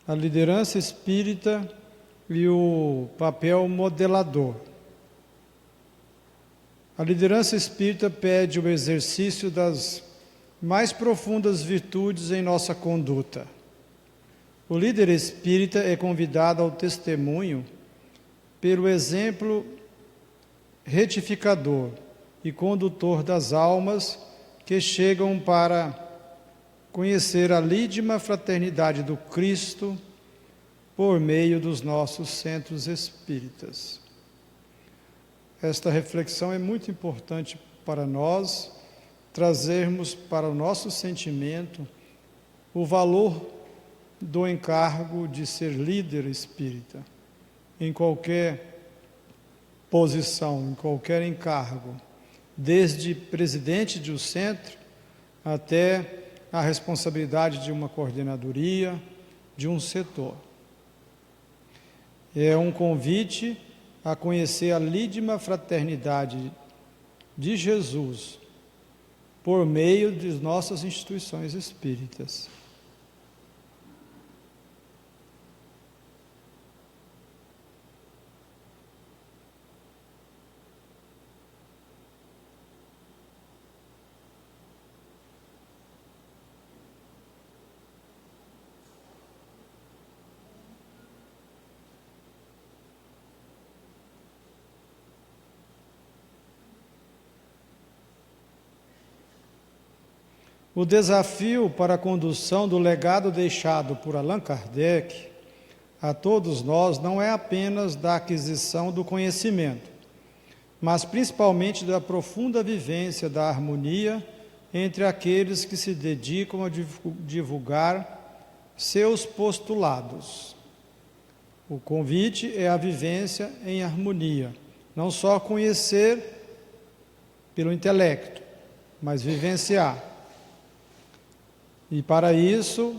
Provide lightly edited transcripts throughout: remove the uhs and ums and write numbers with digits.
a liderança espírita e o papel modelador. A liderança espírita pede o exercício das mais profundas virtudes em nossa conduta. O líder espírita é convidado ao testemunho pelo exemplo retificador e condutor das almas que chegam para conhecer a lídima fraternidade do Cristo por meio dos nossos centros espíritas. Esta reflexão é muito importante para nós trazermos para o nosso sentimento o valor do encargo de ser líder espírita, em qualquer posição, em qualquer encargo, desde presidente de um centro até a responsabilidade de uma coordenadoria, de um setor. É um convite a conhecer a lídima fraternidade de Jesus por meio de nossas instituições espíritas. O desafio para a condução do legado deixado por Allan Kardec a todos nós não é apenas da aquisição do conhecimento, mas principalmente da profunda vivência da harmonia entre aqueles que se dedicam a divulgar seus postulados. O convite é a vivência em harmonia, não só conhecer pelo intelecto, mas vivenciar. E para isso,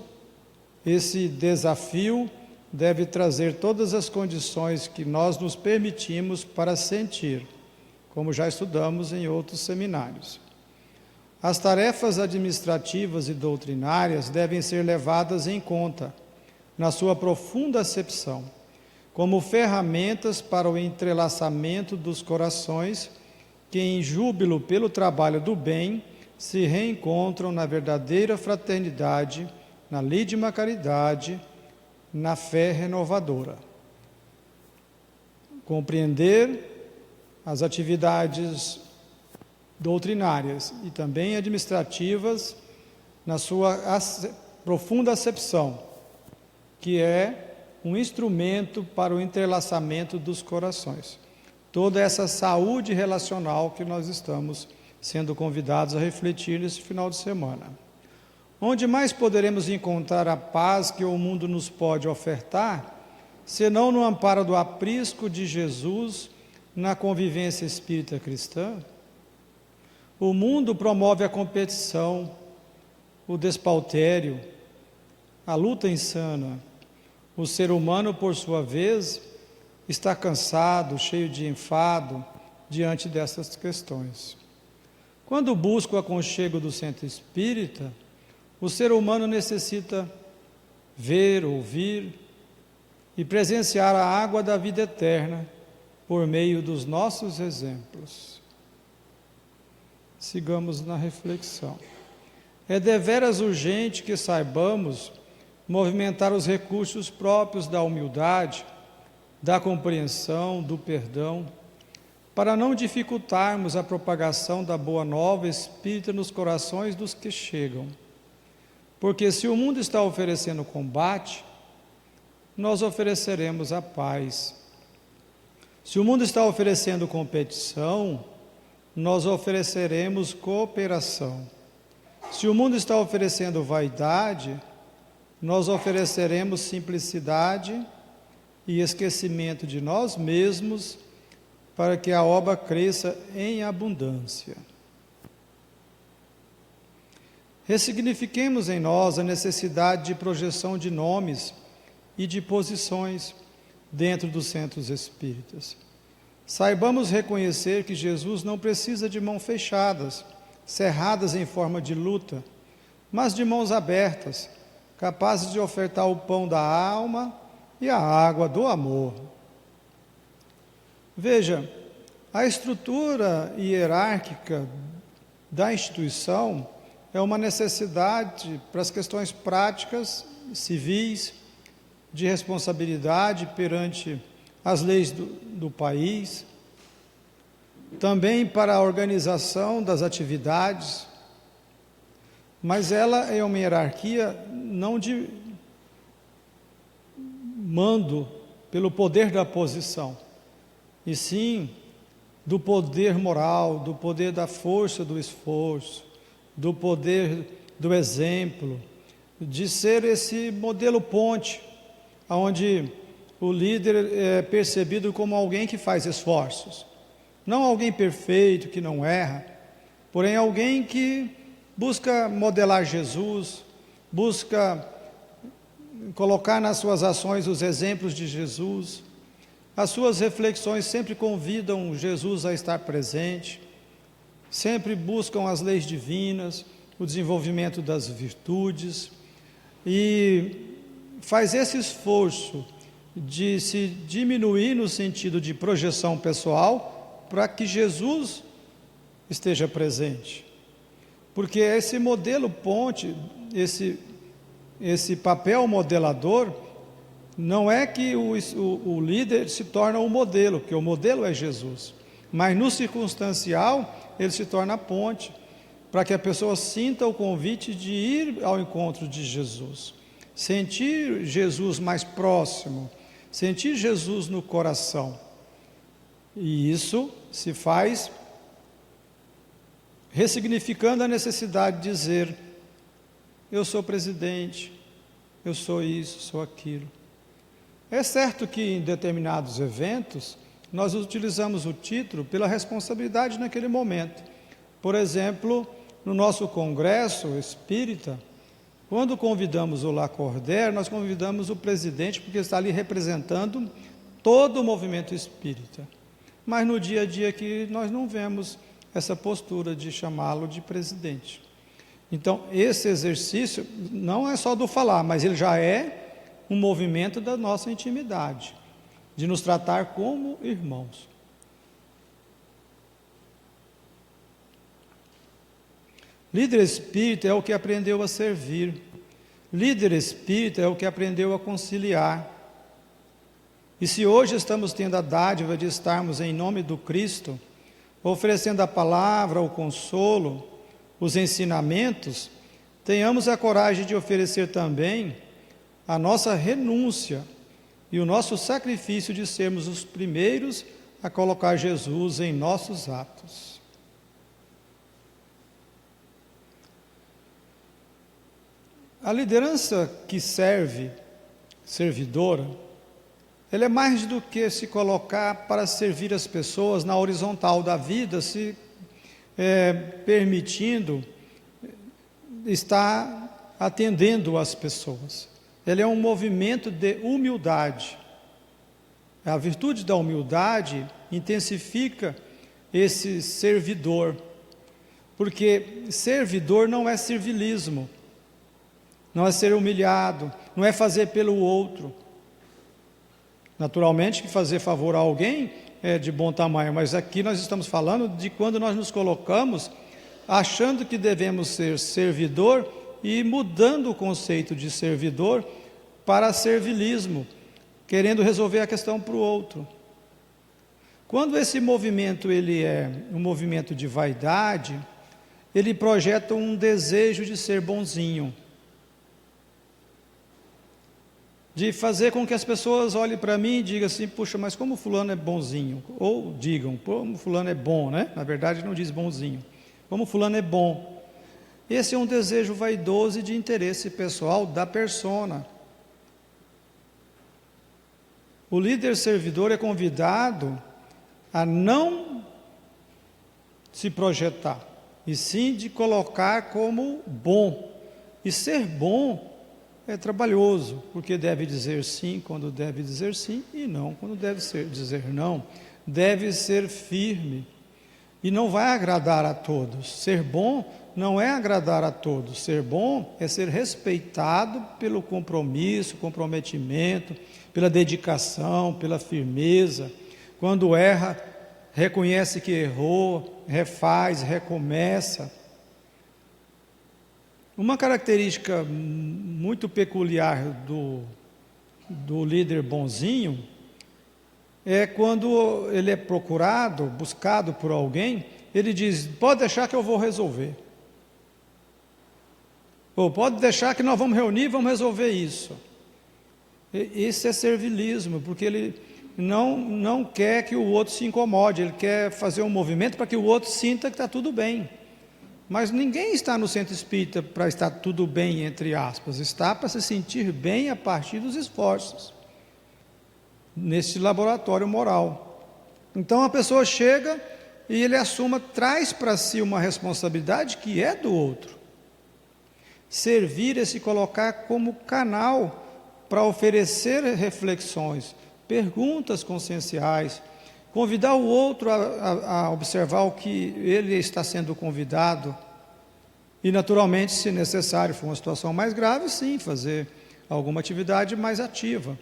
esse desafio deve trazer todas as condições que nós nos permitimos para sentir, como já estudamos em outros seminários. As tarefas administrativas e doutrinárias devem ser levadas em conta, na sua profunda acepção, como ferramentas para o entrelaçamento dos corações que, em júbilo pelo trabalho do bem, se reencontram na verdadeira fraternidade, na lídima caridade, na fé renovadora. Compreender as atividades doutrinárias e também administrativas na sua profunda acepção, que é um instrumento para o entrelaçamento dos corações. Toda essa saúde relacional que nós estamos sendo convidados a refletir nesse final de semana. Onde mais poderemos encontrar a paz que o mundo nos pode ofertar, senão no amparo do aprisco de Jesus na convivência espírita cristã? O mundo promove a competição, o despautério, a luta insana. O ser humano, por sua vez, está cansado, cheio de enfado diante dessas questões. Quando busca o aconchego do centro espírita, o ser humano necessita ver, ouvir e presenciar a água da vida eterna por meio dos nossos exemplos. Sigamos na reflexão. É deveras urgente que saibamos movimentar os recursos próprios da humildade, da compreensão, do perdão, para não dificultarmos a propagação da boa nova espírita nos corações dos que chegam. Porque se o mundo está oferecendo combate, nós ofereceremos a paz. Se o mundo está oferecendo competição, nós ofereceremos cooperação. Se o mundo está oferecendo vaidade, nós ofereceremos simplicidade e esquecimento de nós mesmos, para que a obra cresça em abundância. Ressignifiquemos em nós a necessidade de projeção de nomes e de posições dentro dos centros espíritas. Saibamos reconhecer que Jesus não precisa de mãos fechadas, cerradas em forma de luta, mas de mãos abertas, capazes de ofertar o pão da alma e a água do amor. Veja, a estrutura hierárquica da instituição é uma necessidade para as questões práticas, civis, de responsabilidade perante as leis do país, também para a organização das atividades, mas ela é uma hierarquia não de mando pelo poder da posição, e sim do poder moral, do poder da força do esforço, do poder do exemplo, de ser esse modelo ponte, onde o líder é percebido como alguém que faz esforços, não alguém perfeito, que não erra, porém alguém que busca modelar Jesus, busca colocar nas suas ações os exemplos de Jesus. As suas reflexões sempre convidam Jesus a estar presente, sempre buscam as leis divinas, o desenvolvimento das virtudes, e faz esse esforço de se diminuir no sentido de projeção pessoal, para que Jesus esteja presente. Porque esse modelo ponte, esse papel modelador, não é que o líder se torna o modelo, porque o modelo é Jesus, mas no circunstancial ele se torna a ponte, para que a pessoa sinta o convite de ir ao encontro de Jesus, sentir Jesus mais próximo, sentir Jesus no coração. E isso se faz ressignificando a necessidade de dizer: eu sou presidente, eu sou isso, sou aquilo. É certo que em determinados eventos nós utilizamos o título pela responsabilidade naquele momento. Por exemplo, no nosso congresso espírita, quando convidamos o Lacordaire, nós convidamos o presidente, porque está ali representando todo o movimento espírita. Mas no dia a dia aqui nós não vemos essa postura de chamá-lo de presidente. Então, esse exercício não é só do falar, mas ele já é um movimento da nossa intimidade, de nos tratar como irmãos. Líder espírita é o que aprendeu a servir. Líder espírita é o que aprendeu a conciliar. E se hoje estamos tendo a dádiva de estarmos em nome do Cristo, oferecendo a palavra, o consolo, os ensinamentos, tenhamos a coragem de oferecer também a nossa renúncia e o nosso sacrifício de sermos os primeiros a colocar Jesus em nossos atos. A liderança que serve, servidora, ela é mais do que se colocar para servir as pessoas na horizontal da vida, se permitindo estar atendendo as pessoas. Ele é um movimento de humildade. A virtude da humildade intensifica esse servidor, porque servidor não é servilismo, não é ser humilhado, não é fazer pelo outro. Naturalmente que fazer favor a alguém é de bom tamanho, mas aqui nós estamos falando de quando nós nos colocamos achando que devemos ser servidor e mudando o conceito de servidor para servilismo, querendo resolver a questão para o outro. Quando esse movimento ele é um movimento de vaidade, ele projeta um desejo de ser bonzinho, de fazer com que as pessoas olhem para mim e digam assim: puxa, mas como fulano é bonzinho, ou digam, como fulano é bom, né? Na verdade não diz bonzinho, como fulano é bom. Esse é um desejo vaidoso e de interesse pessoal da persona. O líder servidor é convidado a não se projetar, e sim de colocar como bom. E ser bom é trabalhoso, porque deve dizer sim quando deve dizer sim e não quando deve dizer não. Deve ser firme e não vai agradar a todos. Ser bom não é agradar a todos. Ser bom é ser respeitado pelo compromisso, comprometimento, pela dedicação, pela firmeza. Quando erra, reconhece que errou, refaz, recomeça. Uma característica muito peculiar do líder bonzinho é quando ele é procurado, buscado por alguém, ele diz: pode deixar que eu vou resolver. Ou pode deixar que nós vamos reunir e vamos resolver isso. Isso é servilismo, porque ele não quer que o outro se incomode, ele quer fazer um movimento para que o outro sinta que está tudo bem. Mas ninguém está no centro espírita para estar tudo bem, entre aspas, está para se sentir bem a partir dos esforços, nesse laboratório moral. Então a pessoa chega e ele traz para si uma responsabilidade que é do outro. Servir é se colocar como canal para oferecer reflexões, perguntas conscienciais, convidar o outro a observar o que ele está sendo convidado e, naturalmente, se necessário, for uma situação mais grave, sim, fazer alguma atividade mais ativa.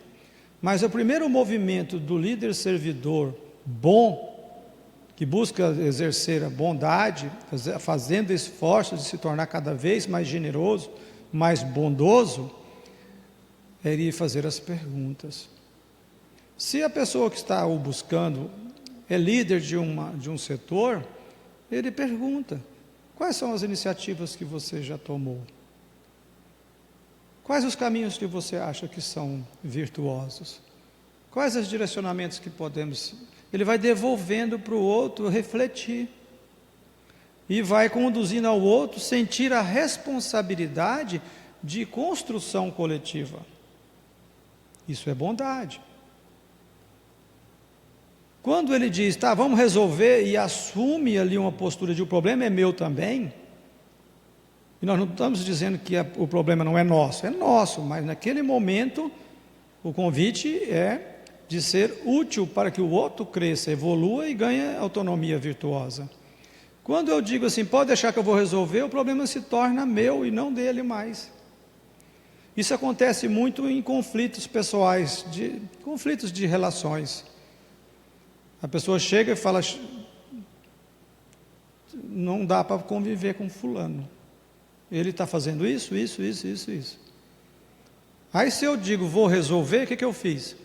Mas o primeiro movimento do líder servidor bom, que busca exercer a bondade, fazendo esforços de se tornar cada vez mais generoso, mais bondoso, é ir fazer as perguntas. Se a pessoa que está o buscando é líder de um setor, ele pergunta: quais são as iniciativas que você já tomou? Quais os caminhos que você acha que são virtuosos? Quais os direcionamentos que podemos... Ele vai devolvendo para o outro refletir. E vai conduzindo ao outro sentir a responsabilidade de construção coletiva. Isso é bondade. Quando ele diz: tá, vamos resolver, e assume ali uma postura de o problema é meu também, e nós não estamos dizendo que o problema não é nosso, mas naquele momento o convite é de ser útil para que o outro cresça, evolua e ganhe autonomia virtuosa. Quando eu digo assim, pode deixar que eu vou resolver, o problema se torna meu e não dele mais. Isso acontece muito em conflitos pessoais, conflitos de relações. A pessoa chega e fala: não dá para conviver com fulano, ele está fazendo isso. Aí se eu digo, vou resolver, o que eu fiz?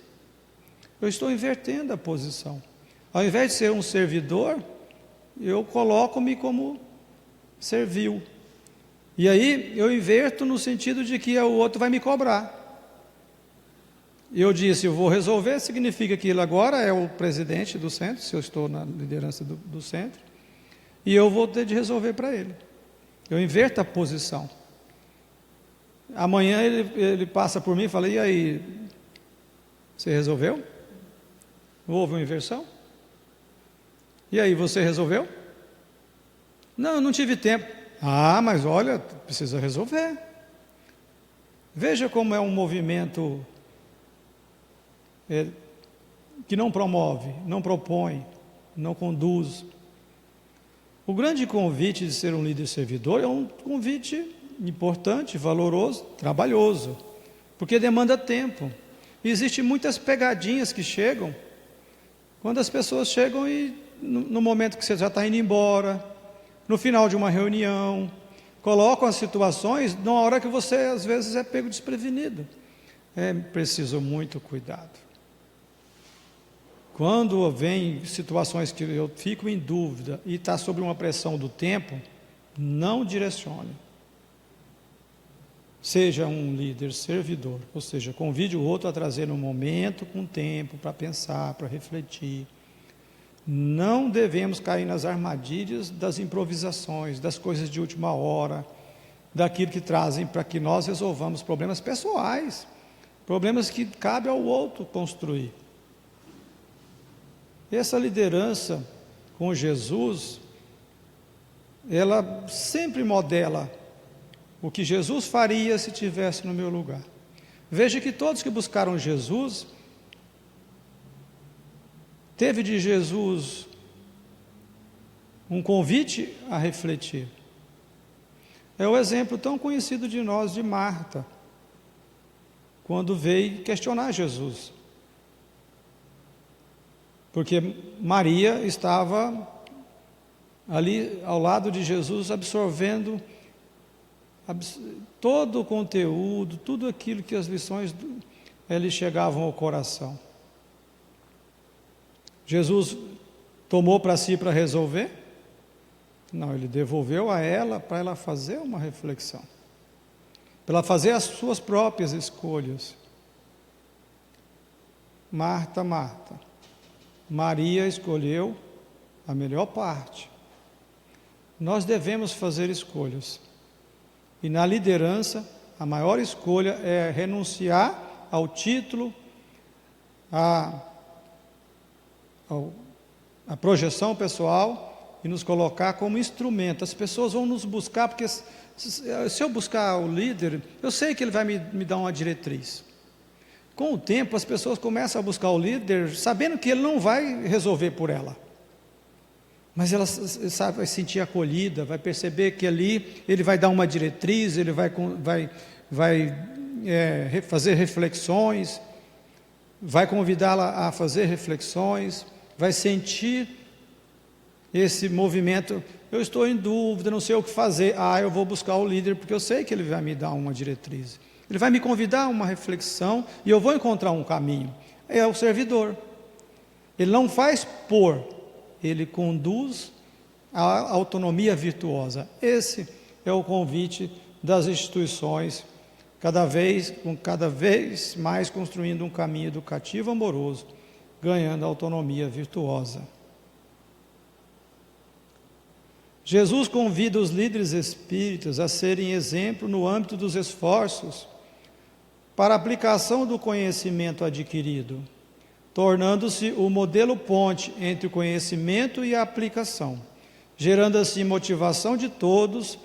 Eu estou invertendo a posição. Ao invés de ser um servidor, eu coloco-me como servil. E aí eu inverto no sentido de que o outro vai me cobrar. Eu disse, eu vou resolver, significa que ele agora é o presidente do centro, se eu estou na liderança do centro, e eu vou ter de resolver para ele. Eu inverto a posição. Amanhã ele passa por mim e fala: e aí, você resolveu? Houve uma inversão? E aí, você resolveu? Não, eu não tive tempo. Ah, mas olha, precisa resolver. Veja como é um movimento que não promove, não propõe, não conduz. O grande convite de ser um líder servidor é um convite importante, valoroso, trabalhoso, porque demanda tempo. E existem muitas pegadinhas que chegam, quando as pessoas chegam e no momento que você já está indo embora, no final de uma reunião, colocam as situações numa hora que você às vezes é pego desprevenido. É preciso muito cuidado. Quando vem situações que eu fico em dúvida e está sob uma pressão do tempo, não direcione. Seja um líder servidor, ou seja, convide o outro a trazer um momento com tempo para pensar, para refletir. Não devemos cair nas armadilhas das improvisações, das coisas de última hora, daquilo que trazem para que nós resolvamos problemas pessoais, problemas que cabe ao outro construir. Essa liderança com Jesus, ela sempre modela o que Jesus faria se estivesse no meu lugar. Veja que todos que buscaram Jesus, teve de Jesus um convite a refletir. É o exemplo tão conhecido de nós de Marta, quando veio questionar Jesus. Porque Maria estava ali ao lado de Jesus, absorvendo todo o conteúdo, tudo aquilo que as lições lhe chegavam ao coração. Jesus tomou para si para resolver? Não, ele devolveu a ela para ela fazer uma reflexão, para ela fazer as suas próprias escolhas. Marta, Marta, Maria escolheu a melhor parte. Nós devemos fazer escolhas. E na liderança, a maior escolha é renunciar ao título, à projeção pessoal e nos colocar como instrumento. As pessoas vão nos buscar, porque se eu buscar o líder, eu sei que ele vai me dar uma diretriz. Com o tempo, as pessoas começam a buscar o líder, sabendo que ele não vai resolver por ela. Mas ela vai sentir acolhida, vai perceber que ali ele vai dar uma diretriz, ele vai fazer reflexões, vai convidá-la a fazer reflexões, vai sentir esse movimento. Eu estou em dúvida, não sei o que fazer. Eu vou buscar o líder, porque eu sei que ele vai me dar uma diretriz. Ele vai me convidar a uma reflexão e eu vou encontrar um caminho. É o servidor. Ele não faz ele conduz a autonomia virtuosa. Esse é o convite das instituições, cada vez mais construindo um caminho educativo amoroso, ganhando autonomia virtuosa. Jesus convida os líderes espíritas a serem exemplo no âmbito dos esforços para a aplicação do conhecimento adquirido, tornando-se o modelo ponte entre o conhecimento e a aplicação, gerando assim motivação de todos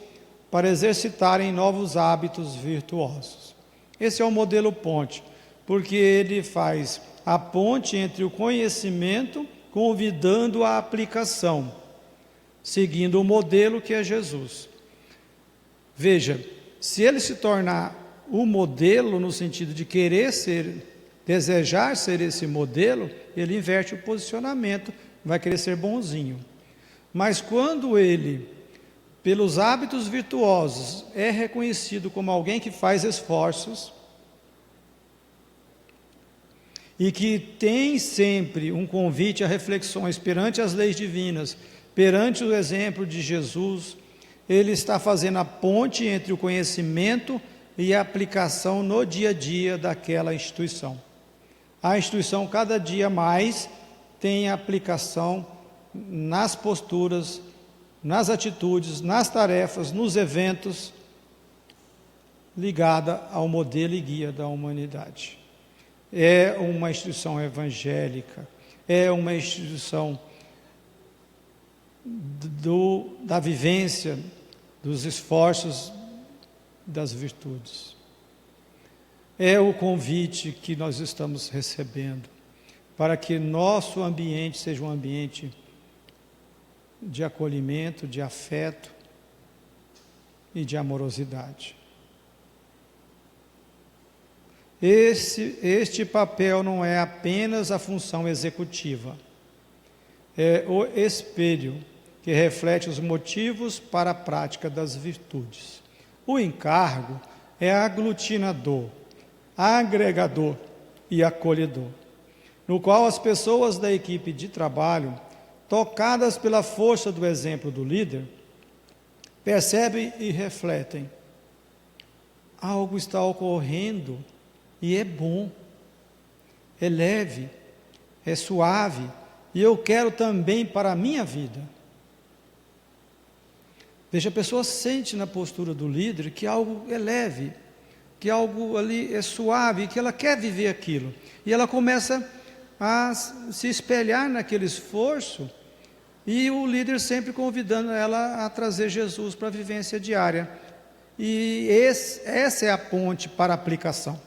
para exercitarem novos hábitos virtuosos. Esse é o modelo ponte, porque ele faz a ponte entre o conhecimento, convidando a aplicação, seguindo o modelo que é Jesus. Veja, se ele se tornar o modelo no sentido de desejar ser esse modelo, ele inverte o posicionamento, vai querer ser bonzinho. Mas quando ele, pelos hábitos virtuosos, é reconhecido como alguém que faz esforços e que tem sempre um convite a reflexões perante as leis divinas, perante o exemplo de Jesus, ele está fazendo a ponte entre o conhecimento e a aplicação no dia a dia daquela instituição. A instituição cada dia mais tem aplicação nas posturas, nas atitudes, nas tarefas, nos eventos, ligada ao modelo e guia da humanidade. É uma instituição evangélica, é uma instituição da vivência, dos esforços, das virtudes. É o convite que nós estamos recebendo para que nosso ambiente seja um ambiente de acolhimento, de afeto e de amorosidade. Este papel não é apenas a função executiva, é o espelho que reflete os motivos para a prática das virtudes. O encargo é aglutinador, agregador e acolhedor, no qual as pessoas da equipe de trabalho, tocadas pela força do exemplo do líder, percebem e refletem: algo está ocorrendo e é bom, é leve, é suave, e eu quero também para a minha vida. Veja, a pessoa sente na postura do líder que algo é leve, que algo ali é suave, que ela quer viver aquilo. E ela começa a se espelhar naquele esforço, e o líder sempre convidando ela a trazer Jesus para a vivência diária. E essa é a ponte para a aplicação,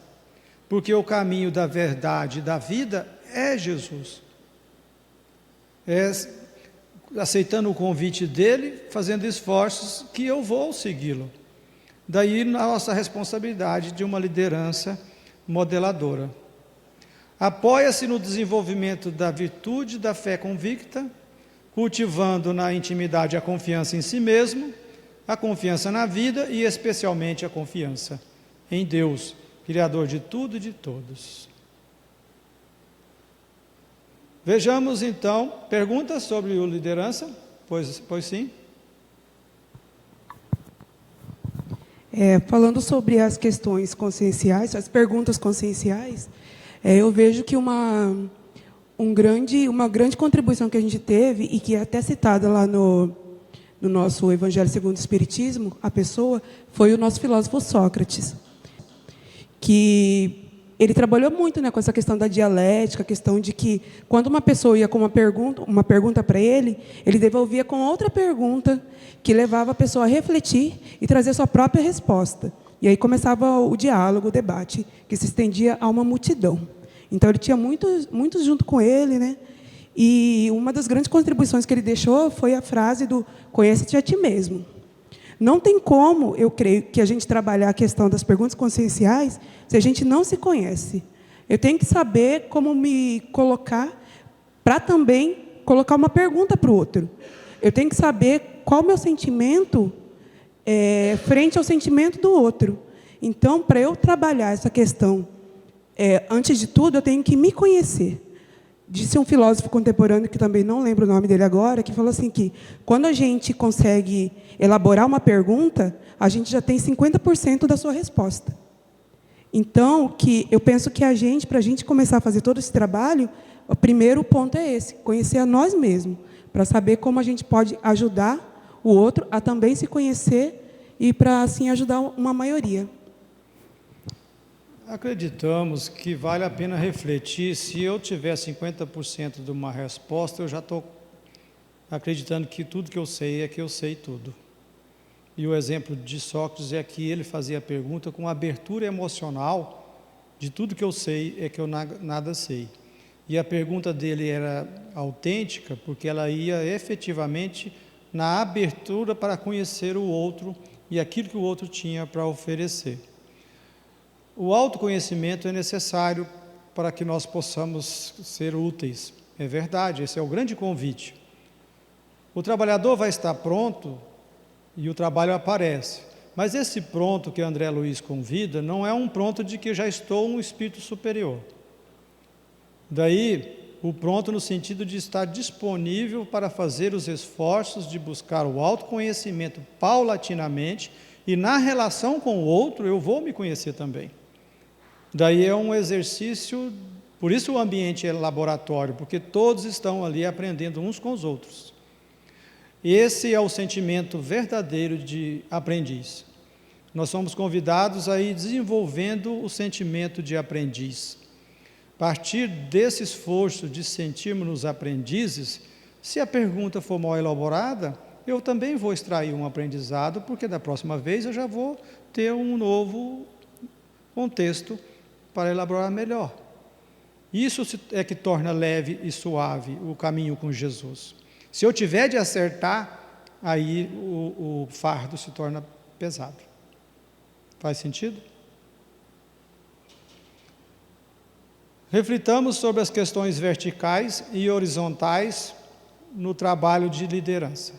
porque o caminho da verdade e da vida é Jesus. Aceitando o convite dele, fazendo esforços que eu vou segui-lo. Daí nossa responsabilidade de uma liderança modeladora. Apoia-se no desenvolvimento da virtude da fé convicta, cultivando na intimidade a confiança em si mesmo, a confiança na vida e especialmente a confiança em Deus, Criador de tudo e de todos. Vejamos então, perguntas sobre o liderança? Pois sim. Falando sobre as questões conscienciais, as perguntas conscienciais, eu vejo que uma grande contribuição que a gente teve, e que é até citada lá no nosso Evangelho segundo o Espiritismo, a pessoa, foi o nosso filósofo Sócrates, que ele trabalhou muito, né, com essa questão da dialética, a questão de que, quando uma pessoa ia com uma pergunta para ele devolvia com outra pergunta, que levava a pessoa a refletir e trazer sua própria resposta. E aí começava o diálogo, o debate, que se estendia a uma multidão. Então, ele tinha muitos junto com ele, né? E uma das grandes contribuições que ele deixou foi a frase do "conhece-te a ti mesmo". Não tem como, eu creio, que a gente trabalhar a questão das perguntas conscienciais se a gente não se conhece. Eu tenho que saber como me colocar para também colocar uma pergunta para o outro. Eu tenho que saber qual o meu sentimento frente ao sentimento do outro. Então, para eu trabalhar essa questão, antes de tudo, eu tenho que me conhecer. Disse um filósofo contemporâneo, que também não lembro o nome dele agora, que falou assim que, quando a gente consegue elaborar uma pergunta, a gente já tem 50% da sua resposta. Então, eu penso que para a gente começar a fazer todo esse trabalho, o primeiro ponto é esse: conhecer a nós mesmos, para saber como a gente pode ajudar o outro a também se conhecer e para, assim, ajudar uma maioria. Acreditamos que vale a pena refletir. Se eu tiver 50% de uma resposta, eu já estou acreditando que tudo que eu sei é que eu sei tudo. E o exemplo de Sócrates é que ele fazia a pergunta com abertura emocional de tudo que eu sei é que eu nada sei. E a pergunta dele era autêntica, porque ela ia efetivamente na abertura para conhecer o outro e aquilo que o outro tinha para oferecer. O autoconhecimento é necessário para que nós possamos ser úteis. É verdade, esse é o grande convite. O trabalhador vai estar pronto e o trabalho aparece. Mas esse pronto que André Luiz convida não é um pronto de que já estou um espírito superior. Daí, o pronto no sentido de estar disponível para fazer os esforços de buscar o autoconhecimento paulatinamente, e na relação com o outro eu vou me conhecer também. Daí é um exercício, por isso o ambiente é laboratório, porque todos estão ali aprendendo uns com os outros. Esse é o sentimento verdadeiro de aprendiz. Nós somos convidados a ir desenvolvendo o sentimento de aprendiz. A partir desse esforço de sentirmos-nos aprendizes, se a pergunta for mal elaborada, eu também vou extrair um aprendizado, porque da próxima vez eu já vou ter um novo contexto para elaborar melhor. Isso é que torna leve e suave o caminho com Jesus. Se eu tiver de acertar, aí o fardo se torna pesado. Faz sentido? Reflitamos sobre as questões verticais e horizontais no trabalho de liderança.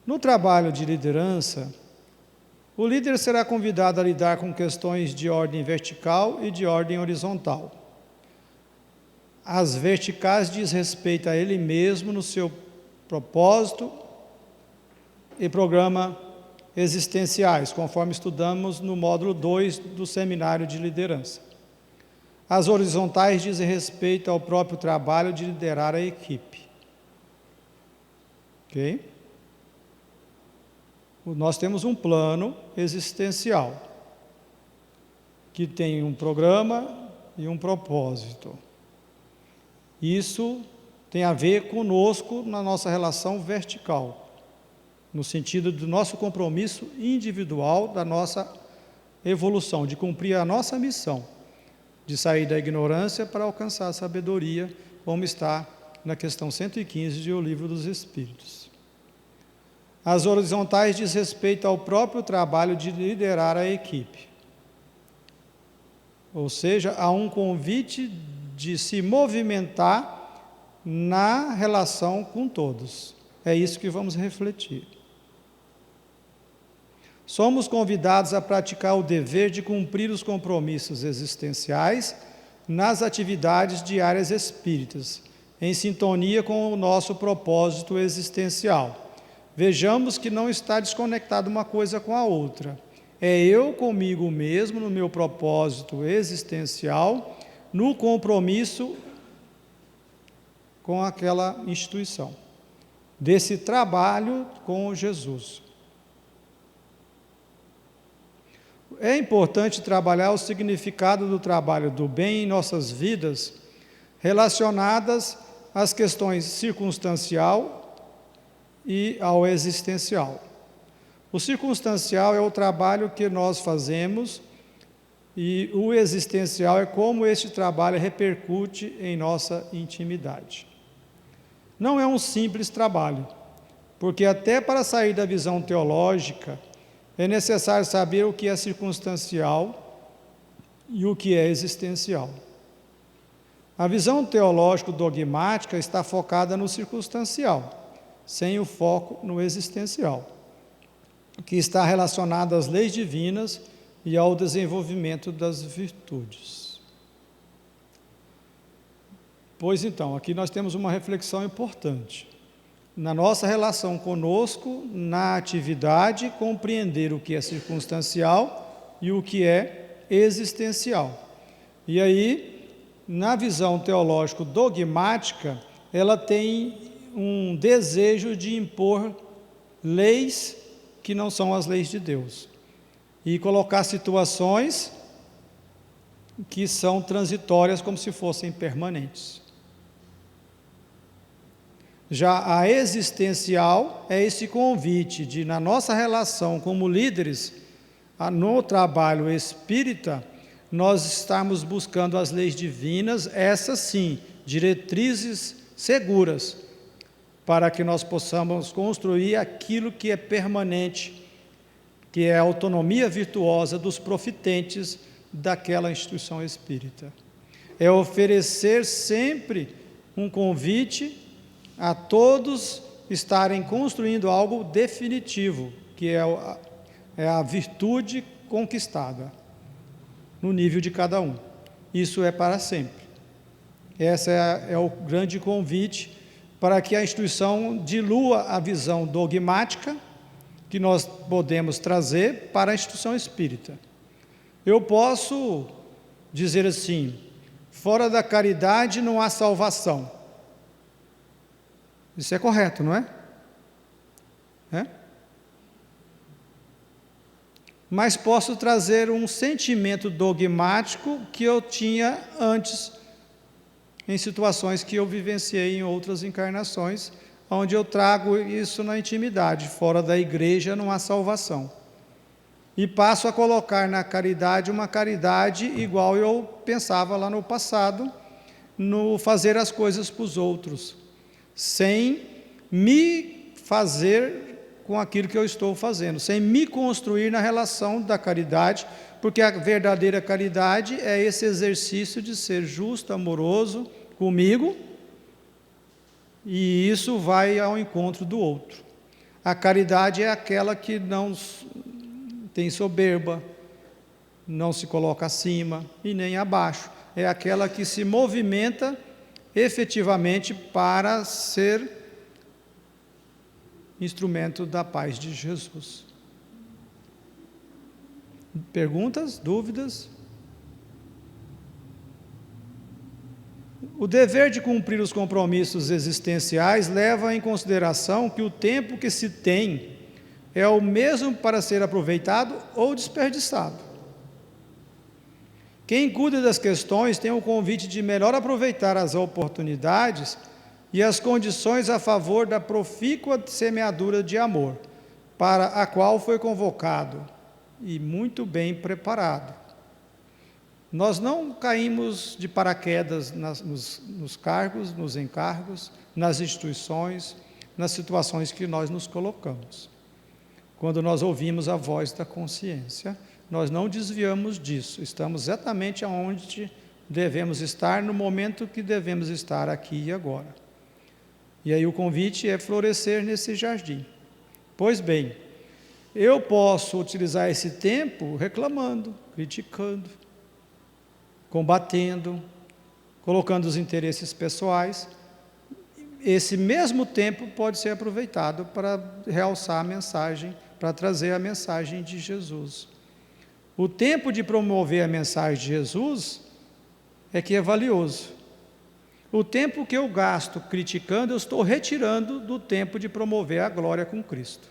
No trabalho de liderança, o líder será convidado a lidar com questões de ordem vertical e de ordem horizontal. As verticais diz respeito a ele mesmo no seu propósito e programa existenciais, conforme estudamos no módulo 2 do Seminário de Liderança. As horizontais dizem respeito ao próprio trabalho de liderar a equipe. Ok? Nós temos um plano existencial, que tem um programa e um propósito. Isso tem a ver conosco na nossa relação vertical, no sentido do nosso compromisso individual, da nossa evolução, de cumprir a nossa missão, de sair da ignorância para alcançar a sabedoria, como está na questão 115 do Livro dos Espíritos. As horizontais diz respeito ao próprio trabalho de liderar a equipe. Ou seja, há um convite de se movimentar na relação com todos. É isso que vamos refletir. Somos convidados a praticar o dever de cumprir os compromissos existenciais nas atividades diárias espíritas, em sintonia com o nosso propósito existencial. Vejamos que não está desconectado uma coisa com a outra. É eu comigo mesmo, no meu propósito existencial, no compromisso com aquela instituição, desse trabalho com Jesus. É importante trabalhar o significado do trabalho do bem em nossas vidas, relacionadas às questões circunstancial e ao existencial. O circunstancial é o trabalho que nós fazemos e o existencial é como este trabalho repercute em nossa intimidade. Não é um simples trabalho, porque até para sair da visão teológica é necessário saber o que é circunstancial e o que é existencial. A visão teológico-dogmática está focada no circunstancial, sem o foco no existencial, que está relacionado às leis divinas e ao desenvolvimento das virtudes. Pois então, aqui nós temos uma reflexão importante. Na nossa relação conosco, na atividade, compreender o que é circunstancial e o que é existencial. E aí, na visão teológico-dogmática, ela tem um desejo de impor leis que não são as leis de Deus, e colocar situações que são transitórias como se fossem permanentes. Já a existencial é esse convite de, na nossa relação como líderes, no trabalho espírita, nós estarmos buscando as leis divinas, essas sim, diretrizes seguras, para que nós possamos construir aquilo que é permanente, que é a autonomia virtuosa dos profitentes daquela instituição espírita. É oferecer sempre um convite a todos estarem construindo algo definitivo, que é a virtude conquistada, no nível de cada um. Isso é para sempre. Esse é o grande convite para que a instituição dilua a visão dogmática que nós podemos trazer para a instituição espírita. Eu posso dizer assim: fora da caridade não há salvação. Isso é correto, não é? Mas posso trazer um sentimento dogmático que eu tinha antes, em situações que eu vivenciei em outras encarnações, onde eu trago isso na intimidade. Fora da igreja não há salvação. E passo a colocar na caridade uma caridade igual eu pensava lá no passado, no fazer as coisas para os outros, sem me fazer com aquilo que eu estou fazendo, sem me construir na relação da caridade, porque a verdadeira caridade é esse exercício de ser justo, amoroso comigo, e isso vai ao encontro do outro. A caridade é aquela que não tem soberba, não se coloca acima e nem abaixo, é aquela que se movimenta efetivamente para ser instrumento da paz de Jesus. Perguntas? Dúvidas? O dever de cumprir os compromissos existenciais leva em consideração que o tempo que se tem é o mesmo para ser aproveitado ou desperdiçado. Quem cuida das questões tem o convite de melhor aproveitar as oportunidades e as condições a favor da profícua semeadura de amor, para a qual foi convocado e muito bem preparado. Nós não caímos de paraquedas nos cargos, nos encargos, nas instituições, nas situações que nós nos colocamos. quando nós ouvimos a voz da consciência, nós não desviamos disso, estamos exatamente onde devemos estar, no momento que devemos estar aqui e agora. E aí o convite é florescer nesse jardim. Pois bem, eu posso utilizar esse tempo reclamando, criticando, combatendo, colocando os interesses pessoais. Esse mesmo tempo pode ser aproveitado para realçar a mensagem, para trazer a mensagem de Jesus. O tempo de promover a mensagem de Jesus é que é valioso. O tempo que eu gasto criticando, eu estou retirando do tempo de promover a glória com Cristo.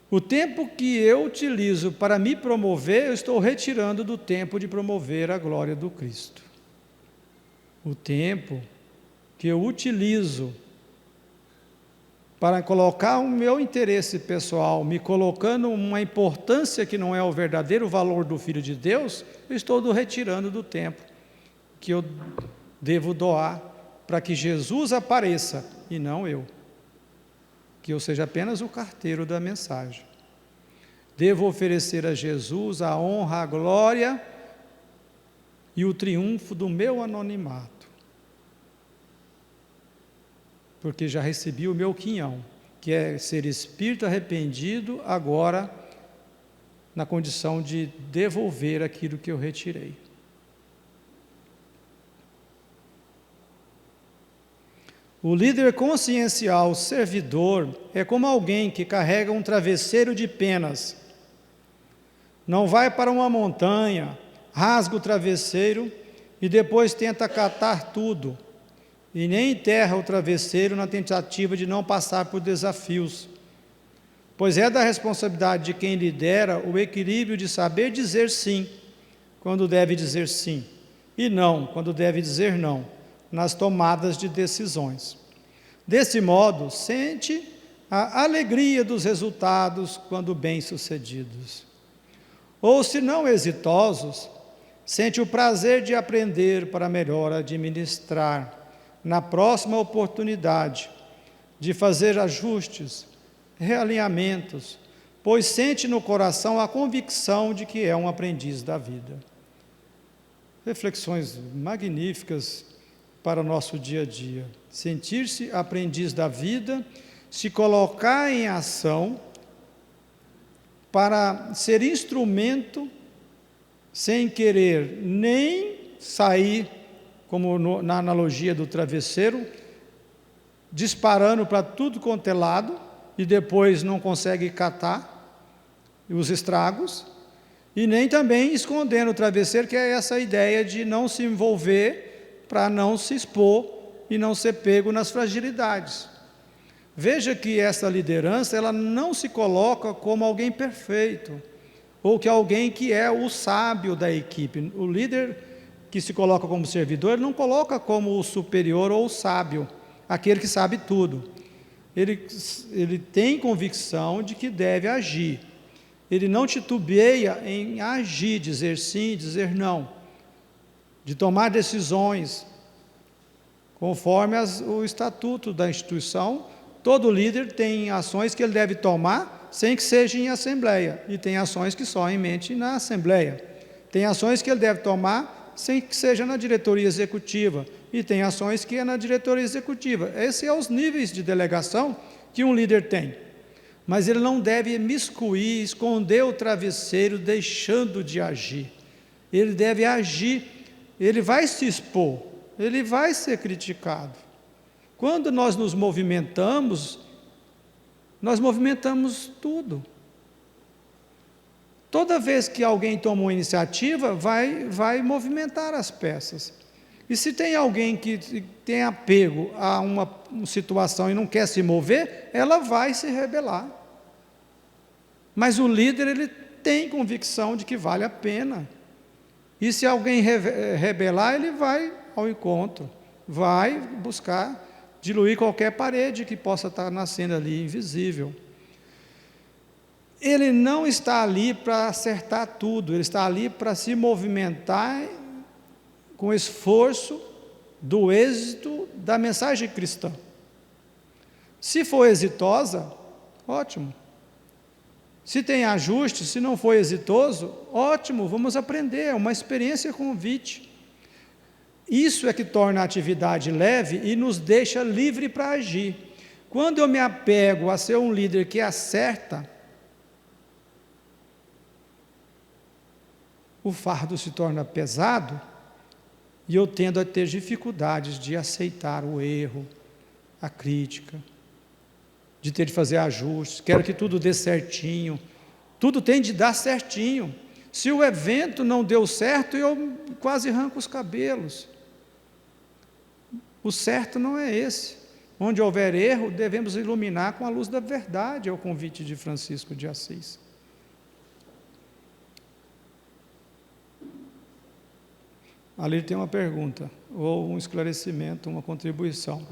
O tempo que eu utilizo para me promover, eu estou retirando do tempo de promover a glória do Cristo. O tempo que eu utilizo para colocar o meu interesse pessoal, me colocando uma importância que não é o verdadeiro valor do Filho de Deus, eu estou retirando do tempo que eu devo doar para que Jesus apareça e não eu. Que eu seja apenas o carteiro da mensagem. Devo oferecer a Jesus a honra, a glória e o triunfo do meu anonimato. Porque já recebi o meu quinhão, que é ser espírito arrependido, agora na condição de devolver aquilo que eu retirei. O líder consciencial servidor é como alguém que carrega um travesseiro de penas. Não vai para uma montanha, rasga o travesseiro e depois tenta catar tudo, e nem enterra o travesseiro na tentativa de não passar por desafios, pois é da responsabilidade de quem lidera o equilíbrio de saber dizer sim, quando deve dizer sim, e não, quando deve dizer não, nas tomadas de decisões. Desse modo, sente a alegria dos resultados quando bem-sucedidos. Ou, se não exitosos, sente o prazer de aprender para melhor administrar, na próxima oportunidade, de fazer ajustes, realinhamentos, pois sente no coração a convicção de que é um aprendiz da vida. Reflexões magníficas para o nosso dia a dia. Sentir-se aprendiz da vida, se colocar em ação para ser instrumento, sem querer nem sair, como na analogia do travesseiro, disparando para tudo quanto é lado, e depois não consegue catar os estragos, e nem também escondendo o travesseiro, que é essa ideia de não se envolver, para não se expor e não ser pego nas fragilidades. Veja que essa liderança, ela não se coloca como alguém perfeito, ou que alguém que é o sábio da equipe. O líder que se coloca como servidor, ele não coloca como o superior ou o sábio, aquele que sabe tudo. Ele tem convicção de que deve agir. Ele não titubeia em agir, dizer sim, dizer não, de tomar decisões conforme o estatuto da instituição. Todo líder tem ações que ele deve tomar sem que seja em assembleia, e tem ações que somente na assembleia. Tem ações que ele deve tomar sem que seja na diretoria executiva, e tem ações que é na diretoria executiva. Esses são os níveis de delegação que um líder tem. Mas ele não deve imiscuir, esconder o travesseiro, deixando de agir. Ele deve agir, ele vai se expor, ele vai ser criticado. Quando nós nos movimentamos, nós movimentamos tudo. Toda vez que alguém toma uma iniciativa, vai movimentar as peças. E se tem alguém que tem apego a uma situação e não quer se mover, ela vai se rebelar. Mas o líder, ele tem convicção de que vale a pena. E se alguém rebelar, ele vai ao encontro, vai buscar diluir qualquer parede que possa estar nascendo ali, invisível. Ele não está ali para acertar tudo, ele está ali para se movimentar com esforço do êxito da mensagem cristã. Se for exitosa, ótimo. Se tem ajuste, se não foi exitoso, ótimo, vamos aprender, é uma experiência convite. Isso é que torna a atividade leve e nos deixa livre para agir. Quando eu me apego a ser um líder que acerta, o fardo se torna pesado e eu tendo a ter dificuldades de aceitar o erro, a crítica, de ter de fazer ajustes, quero que tudo dê certinho, tudo tem de dar certinho. Se o evento não deu certo, eu quase arranco os cabelos. O certo não é esse. Onde houver erro, devemos iluminar com a luz da verdade, é o convite de Francisco de Assis. Ali tem uma pergunta, ou um esclarecimento, uma contribuição.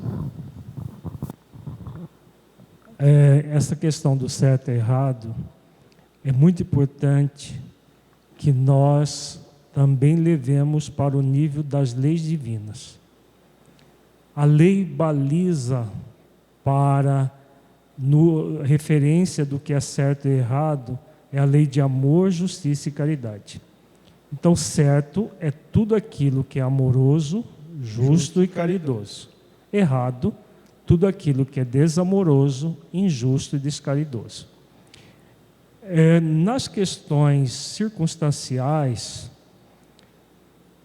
Essa questão do certo e errado, é muito importante que nós também levemos para o nível das leis divinas. A lei baliza para, referência do que é certo e errado, é a lei de amor, justiça e caridade. Então, certo é tudo aquilo que é amoroso, justo e caridoso. Errado, tudo aquilo que é desamoroso, injusto e descaridoso. Nas questões circunstanciais,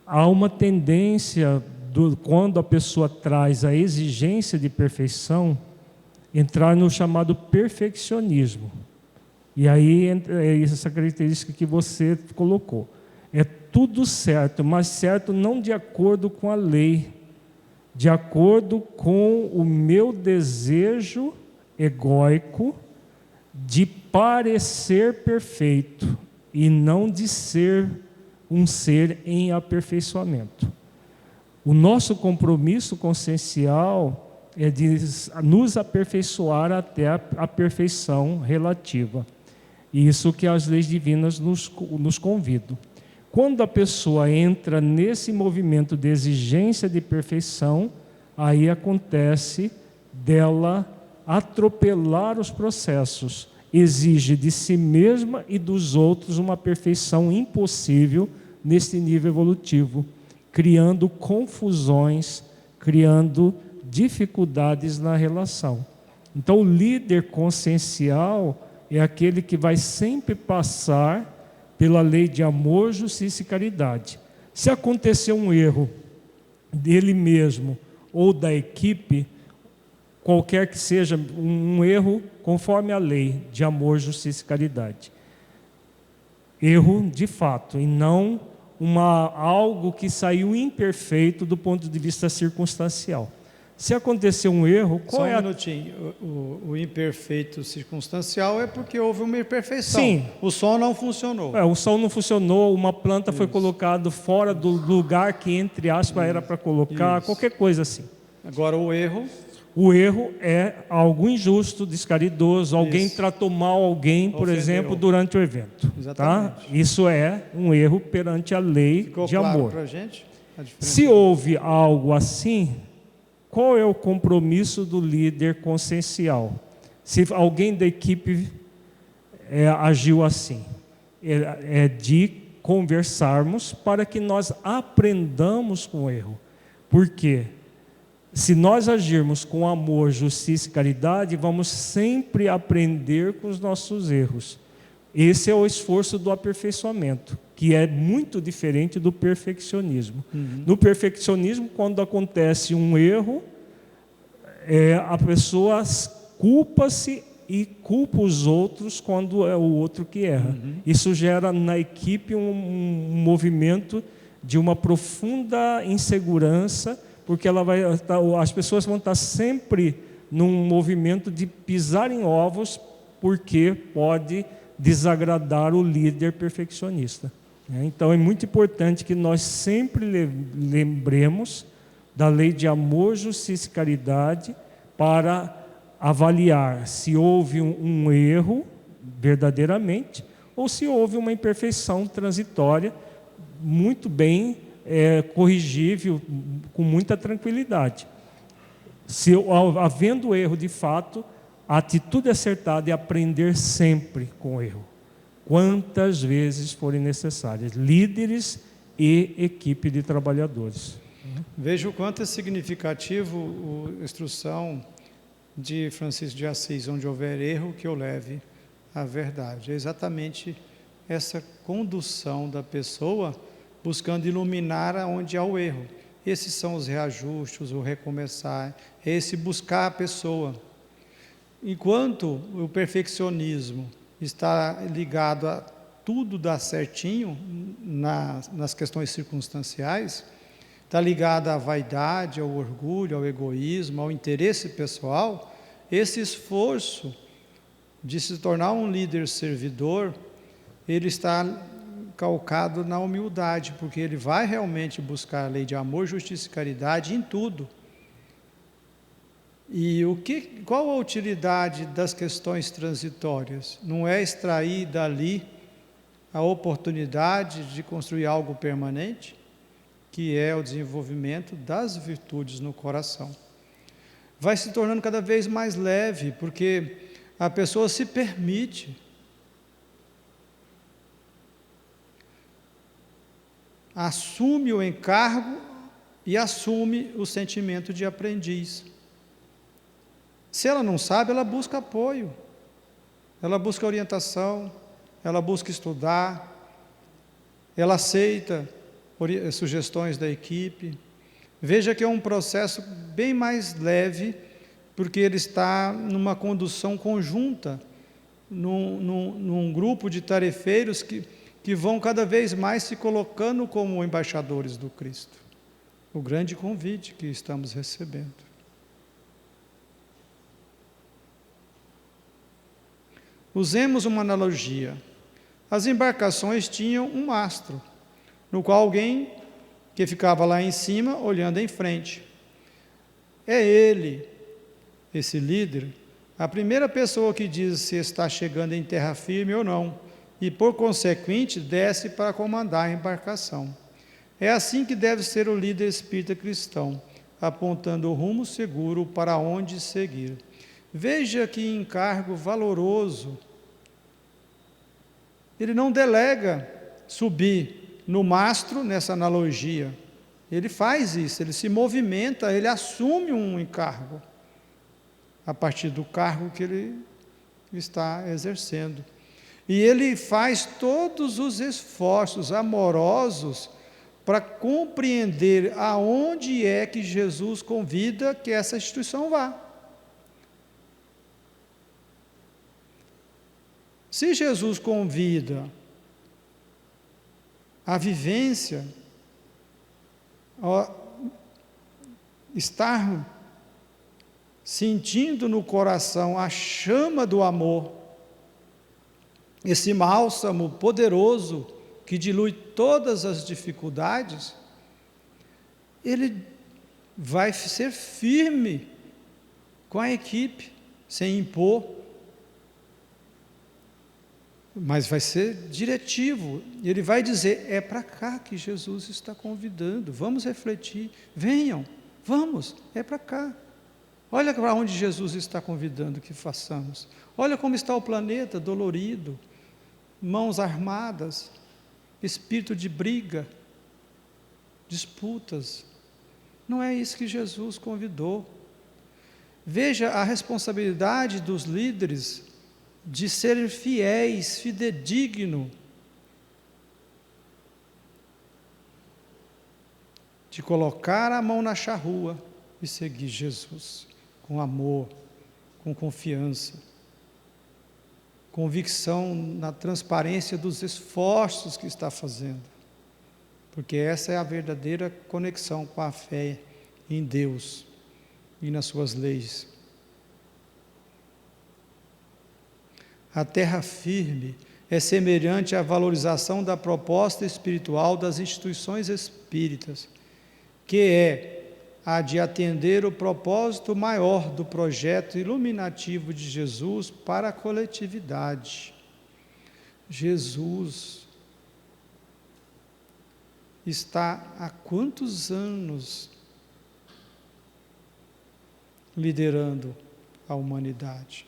há uma tendência, quando a pessoa traz a exigência de perfeição, entrar no chamado perfeccionismo. E aí é essa característica que você colocou. É tudo certo, mas certo não de acordo com a lei, de acordo com o meu desejo egóico de parecer perfeito e não de ser um ser em aperfeiçoamento. O nosso compromisso consciencial é de nos aperfeiçoar até a perfeição relativa. Isso que as leis divinas nos convidam. Quando a pessoa entra nesse movimento de exigência de perfeição, aí acontece dela atropelar os processos. Exige de si mesma e dos outros uma perfeição impossível nesse nível evolutivo, criando confusões, criando dificuldades na relação. Então, o líder consciencial é aquele que vai sempre passar pela lei de amor, justiça e caridade. Se acontecer um erro dele mesmo ou da equipe, qualquer que seja um erro conforme a lei de amor, justiça e caridade. Erro de fato, e não algo que saiu imperfeito do ponto de vista circunstancial. Se acontecer um erro, qual é Só um minutinho, o imperfeito circunstancial é porque houve uma imperfeição. Sim. O som não funcionou. O som não funcionou, uma planta foi colocada fora do lugar que, entre aspas, era para colocar, qualquer coisa assim. Agora o erro... O erro é algo injusto, descaridoso, alguém Isso. tratou mal alguém, por Ofendeu. exemplo, durante o evento. Exatamente. Tá? Isso é um erro perante a lei Ficou de claro amor. para a gente? Se houve algo assim, qual é o compromisso do líder consciencial? Se alguém da equipe agiu assim, é de conversarmos para que nós aprendamos com o erro. Por quê? Se nós agirmos com amor, justiça e caridade, vamos sempre aprender com os nossos erros. Esse é o esforço do aperfeiçoamento, que é muito diferente do perfeccionismo. No perfeccionismo, quando acontece um erro, a pessoa culpa-se e culpa os outros quando é o outro que erra. Isso gera na equipe um movimento de uma profunda insegurança, porque as pessoas vão estar sempre num movimento de pisar em ovos, porque pode desagradar o líder perfeccionista. Então é muito importante que nós sempre lembremos da lei de amor, justiça e caridade para avaliar se houve um erro verdadeiramente ou se houve uma imperfeição transitória muito bem corrigível, com muita tranquilidade. Se havendo erro de fato, A atitude acertada é aprender sempre com o erro, quantas vezes forem necessárias, líderes e equipe de trabalhadores. Veja o quanto é significativo a instrução de Francisco de Assis: onde houver erro, que eu leve a verdade. É exatamente essa condução da pessoa, buscando iluminar onde há o erro. Esses são os reajustes, o recomeçar, é esse buscar a pessoa. Enquanto o perfeccionismo está ligado a tudo dar certinho nas questões circunstanciais, está ligado à vaidade, ao orgulho, ao egoísmo, ao interesse pessoal, esse esforço de se tornar um líder servidor, ele está calcado na humildade, porque ele vai realmente buscar a lei de amor, justiça e caridade em tudo. E qual a utilidade das questões transitórias? Não é extrair dali a oportunidade de construir algo permanente, que é o desenvolvimento das virtudes no coração. Vai se tornando cada vez mais leve, porque a pessoa se permite assume o encargo e assume o sentimento de aprendiz. Se ela não sabe, ela busca apoio, ela busca orientação, ela busca estudar, ela aceita sugestões da equipe. Veja que é um processo bem mais leve, porque ele está numa condução conjunta, num grupo de tarefeiros que vão cada vez mais se colocando como embaixadores do Cristo. O grande convite que estamos recebendo. Usemos uma analogia. As embarcações tinham um mastro, no qual alguém que ficava lá em cima, olhando em frente. É ele, esse líder, a primeira pessoa que diz se está chegando em terra firme ou não, e por consequente desce para comandar a embarcação. É assim que deve ser o líder espírita cristão, apontando o rumo seguro para onde seguir. Veja que encargo valoroso. Ele não delega subir no mastro, nessa analogia. Ele faz isso, ele se movimenta, ele assume um encargo, a partir do cargo que ele está exercendo. E ele faz todos os esforços amorosos para compreender aonde é que Jesus convida que essa instituição vá. Se Jesus convida a vivência, a estar sentindo no coração a chama do amor, esse bálsamo poderoso que dilui todas as dificuldades, ele vai ser firme com a equipe, sem impor, mas vai ser diretivo. Ele vai dizer: é para cá que Jesus está convidando, vamos refletir, venham, vamos, é para cá. Olha para onde Jesus está convidando que façamos. Olha como está o planeta dolorido, mãos armadas, espírito de briga, disputas. Não é isso que Jesus convidou. Veja a responsabilidade dos líderes de serem fiéis, fidedigno, de colocar a mão na charrua e seguir Jesus, com amor, com confiança, convicção na transparência dos esforços que está fazendo, porque essa é a verdadeira conexão com a fé em Deus e nas suas leis. A terra firme é semelhante à valorização da proposta espiritual das instituições espíritas, que é a de atender o propósito maior do projeto iluminativo de Jesus para a coletividade. Jesus está há quantos anos liderando a humanidade?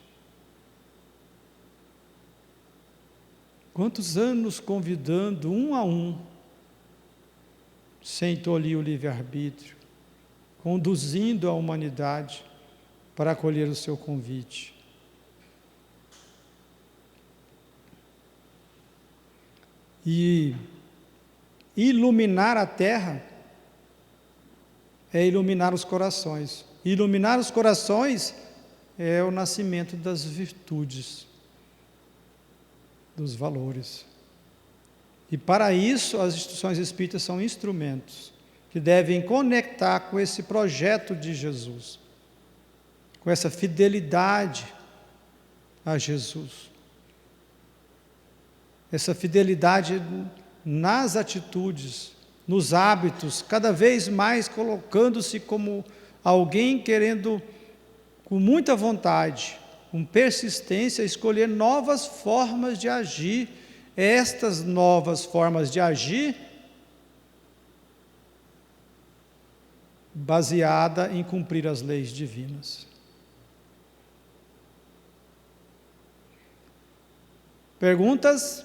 Quantos anos convidando um a um, sem tolir o livre-arbítrio, conduzindo a humanidade para acolher o seu convite. E iluminar a terra é iluminar os corações. Iluminar os corações é o nascimento das virtudes, dos valores. E para isso as instituições espíritas são instrumentos que devem conectar com esse projeto de Jesus, com essa fidelidade a Jesus, essa fidelidade nas atitudes, nos hábitos, cada vez mais colocando-se como alguém querendo, com muita vontade, com persistência, escolher novas formas de agir. Estas novas formas de agir, baseada em cumprir as leis divinas. Perguntas?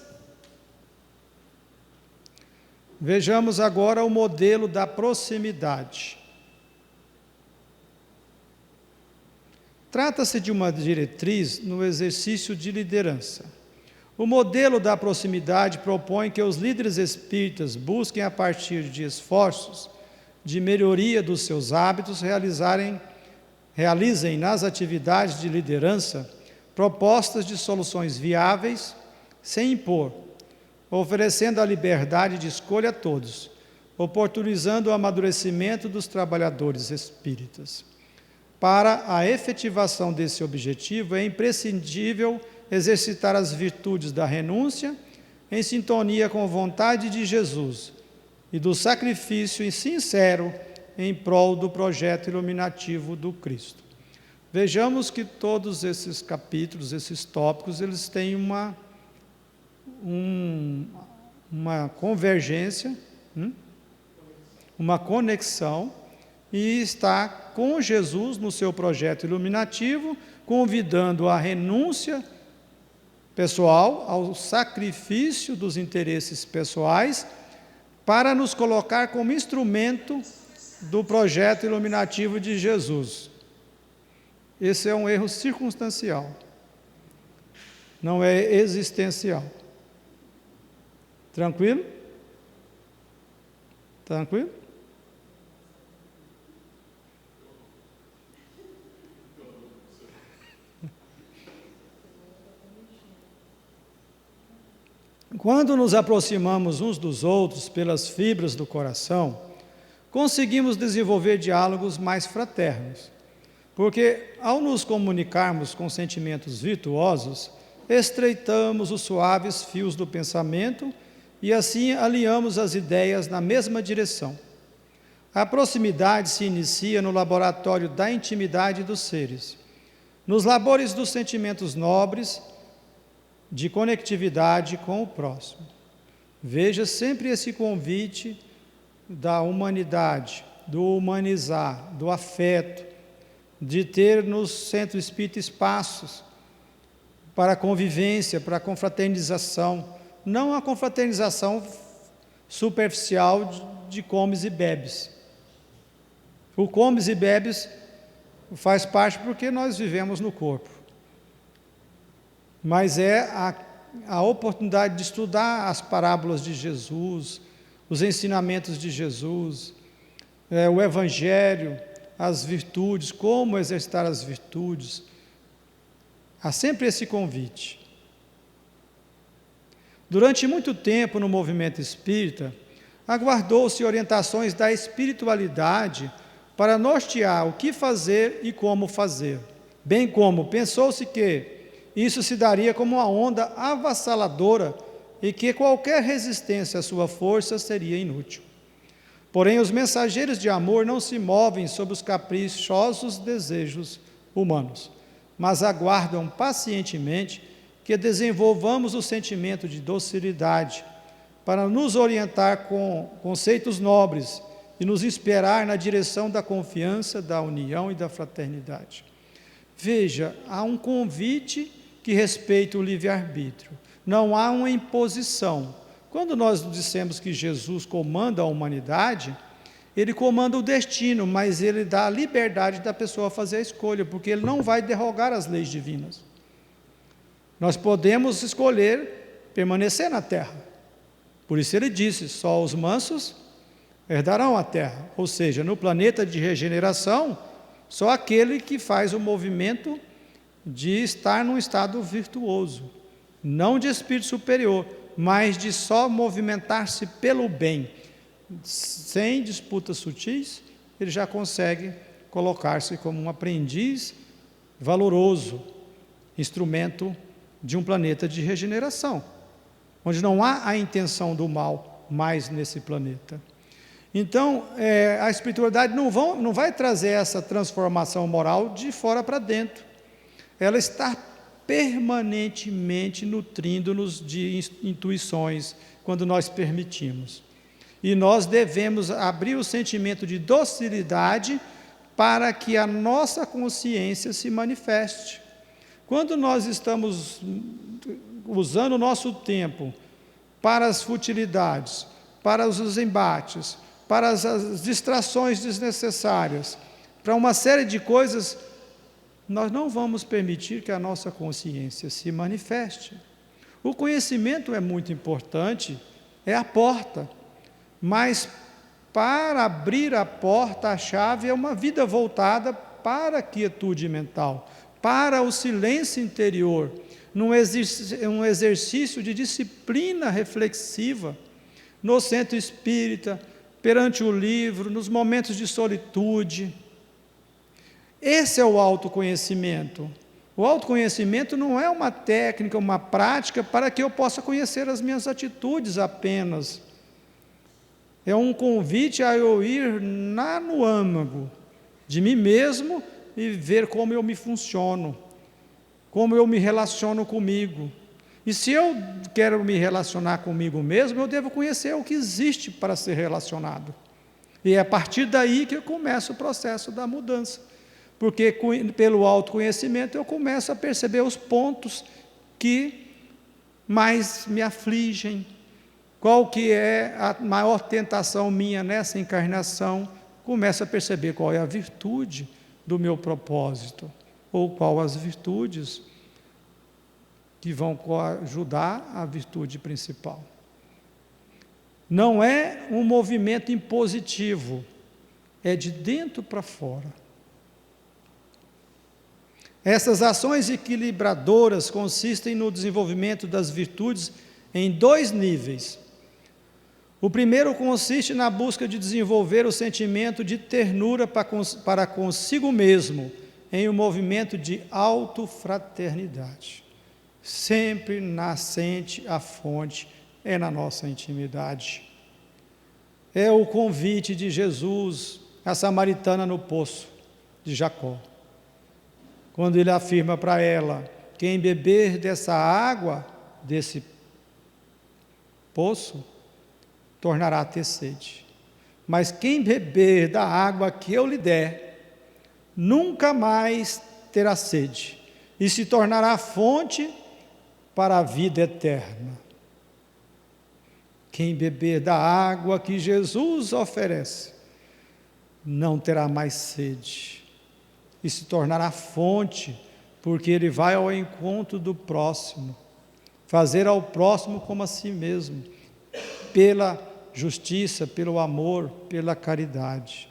Vejamos agora o modelo da proximidade. Trata-se de uma diretriz no exercício de liderança. O modelo da proximidade propõe que os líderes espíritas busquem, a partir de esforços de melhoria dos seus hábitos, realizem nas atividades de liderança propostas de soluções viáveis, sem impor, oferecendo a liberdade de escolha a todos, oportunizando o amadurecimento dos trabalhadores espíritas. Para a efetivação desse objetivo, é imprescindível exercitar as virtudes da renúncia em sintonia com a vontade de Jesus e do sacrifício sincero em prol do projeto iluminativo do Cristo. Vejamos que todos esses capítulos, esses tópicos, eles têm uma convergência, uma conexão, e está com Jesus no seu projeto iluminativo, convidando à renúncia pessoal, ao sacrifício dos interesses pessoais, para nos colocar como instrumento do projeto iluminativo de Jesus. Esse é um erro circunstancial, não é existencial. Tranquilo? Tranquilo? Quando nos aproximamos uns dos outros pelas fibras do coração, conseguimos desenvolver diálogos mais fraternos, porque ao nos comunicarmos com sentimentos virtuosos, estreitamos os suaves fios do pensamento e assim alinhamos as ideias na mesma direção. A proximidade se inicia no laboratório da intimidade dos seres, nos labores dos sentimentos nobres, de conectividade com o próximo. Veja sempre esse convite da humanidade, do humanizar, do afeto, de ter no centro espírita espaços para a convivência, para a confraternização, não a confraternização superficial de comes e bebes. O comes e bebes faz parte porque nós vivemos no corpo. Mas é a oportunidade de estudar as parábolas de Jesus, os ensinamentos de Jesus, o Evangelho, as virtudes, como exercitar as virtudes. Há sempre esse convite. Durante muito tempo no movimento espírita, aguardou-se orientações da espiritualidade para nortear o que fazer e como fazer, bem como pensou-se que isso se daria como uma onda avassaladora e que qualquer resistência à sua força seria inútil. Porém, os mensageiros de amor não se movem sob os caprichosos desejos humanos, mas aguardam pacientemente que desenvolvamos o sentimento de docilidade para nos orientar com conceitos nobres e nos inspirar na direção da confiança, da união e da fraternidade. Veja, há um convite que respeita o livre-arbítrio, não há uma imposição. Quando nós dissemos que Jesus comanda a humanidade, ele comanda o destino, mas ele dá a liberdade da pessoa fazer a escolha, porque ele não vai derrogar as leis divinas. Nós podemos escolher permanecer na terra. Por isso ele disse: só os mansos herdarão a terra. Ou seja, no planeta de regeneração, só aquele que faz o movimento de estar num estado virtuoso, não de espírito superior, mas de só movimentar-se pelo bem, sem disputas sutis, ele já consegue colocar-se como um aprendiz valoroso, instrumento de um planeta de regeneração, onde não há a intenção do mal mais nesse planeta. Então, a espiritualidade não vai trazer essa transformação moral de fora para dentro. Ela está permanentemente nutrindo-nos de intuições, quando nós permitimos. E nós devemos abrir o sentimento de docilidade para que a nossa consciência se manifeste. Quando nós estamos usando o nosso tempo para as futilidades, para os embates, para as distrações desnecessárias, para uma série de coisas, nós não vamos permitir que a nossa consciência se manifeste. O conhecimento é muito importante, é a porta, mas para abrir a porta, a chave é uma vida voltada para a quietude mental, para o silêncio interior, um exercício de disciplina reflexiva, no centro espírita, perante o livro, nos momentos de solitude. Esse é o autoconhecimento. O autoconhecimento não é uma técnica, uma prática para que eu possa conhecer as minhas atitudes apenas. É um convite a eu ir lá no âmago de mim mesmo e ver como eu me funciono, como eu me relaciono comigo. E se eu quero me relacionar comigo mesmo, eu devo conhecer o que existe para ser relacionado. E é a partir daí que eu começo o processo da mudança. Porque pelo autoconhecimento eu começo a perceber os pontos que mais me afligem, qual que é a maior tentação minha nessa encarnação, começo a perceber qual é a virtude do meu propósito, ou qual as virtudes que vão ajudar a virtude principal. Não é um movimento impositivo, é de dentro para fora. Essas ações equilibradoras consistem no desenvolvimento das virtudes em 2 níveis. O primeiro consiste na busca de desenvolver o sentimento de ternura para consigo mesmo, em um movimento de autofraternidade. Sempre nascente a fonte é na nossa intimidade. É o convite de Jesus à samaritana no poço de Jacó, quando ele afirma para ela: quem beber dessa água, desse poço, tornará a ter sede. Mas quem beber da água que eu lhe der, nunca mais terá sede, e se tornará fonte para a vida eterna. Quem beber da água que Jesus oferece, não terá mais sede, e se tornará fonte, porque ele vai ao encontro do próximo, fazer ao próximo como a si mesmo, pela justiça, pelo amor, pela caridade.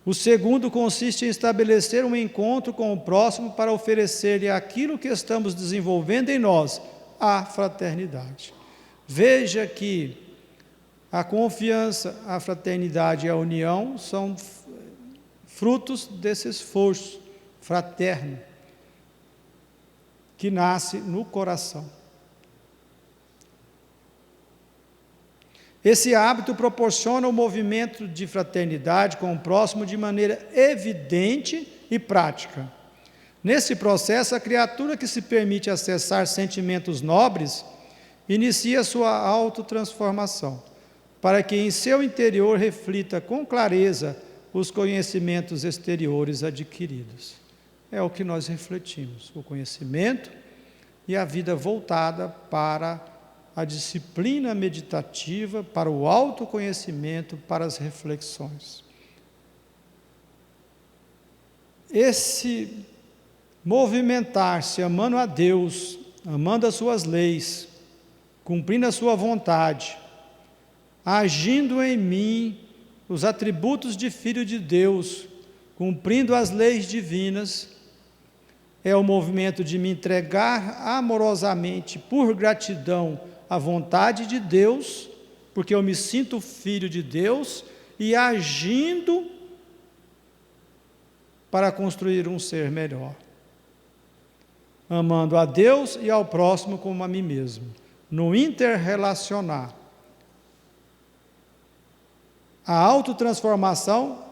O segundo consiste em estabelecer um encontro com o próximo para oferecer-lhe aquilo que estamos desenvolvendo em nós, a fraternidade. Veja que a confiança, a fraternidade e a união são frutos desse esforço fraterno que nasce no coração. Esse hábito proporciona o movimento de fraternidade com o próximo de maneira evidente e prática. Nesse processo, a criatura que se permite acessar sentimentos nobres inicia sua autotransformação, para que em seu interior reflita com clareza os conhecimentos exteriores adquiridos. É o que nós refletimos, o conhecimento e a vida voltada para a disciplina meditativa, para o autoconhecimento, para as reflexões. Esse movimentar-se amando a Deus, amando as suas leis, cumprindo a sua vontade, agindo em mim os atributos de filho de Deus, cumprindo as leis divinas, é o movimento de me entregar amorosamente, por gratidão, à vontade de Deus, porque eu me sinto filho de Deus, e agindo para construir um ser melhor, amando a Deus e ao próximo como a mim mesmo, no interrelacionar. A autotransformação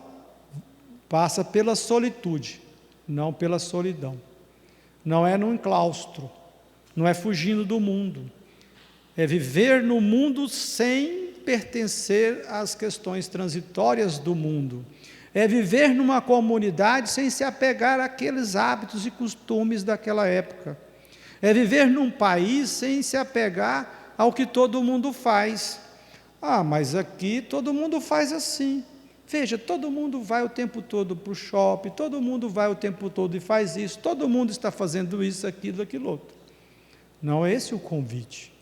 passa pela solitude, não pela solidão. Não é num claustro, não é fugindo do mundo. É viver no mundo sem pertencer às questões transitórias do mundo. É viver numa comunidade sem se apegar àqueles hábitos e costumes daquela época. É viver num país sem se apegar ao que todo mundo faz. Ah, mas aqui todo mundo faz assim. Veja, todo mundo vai o tempo todo para o shopping, todo mundo vai o tempo todo e faz isso, todo mundo está fazendo isso, aquilo outro. Não é esse o convite.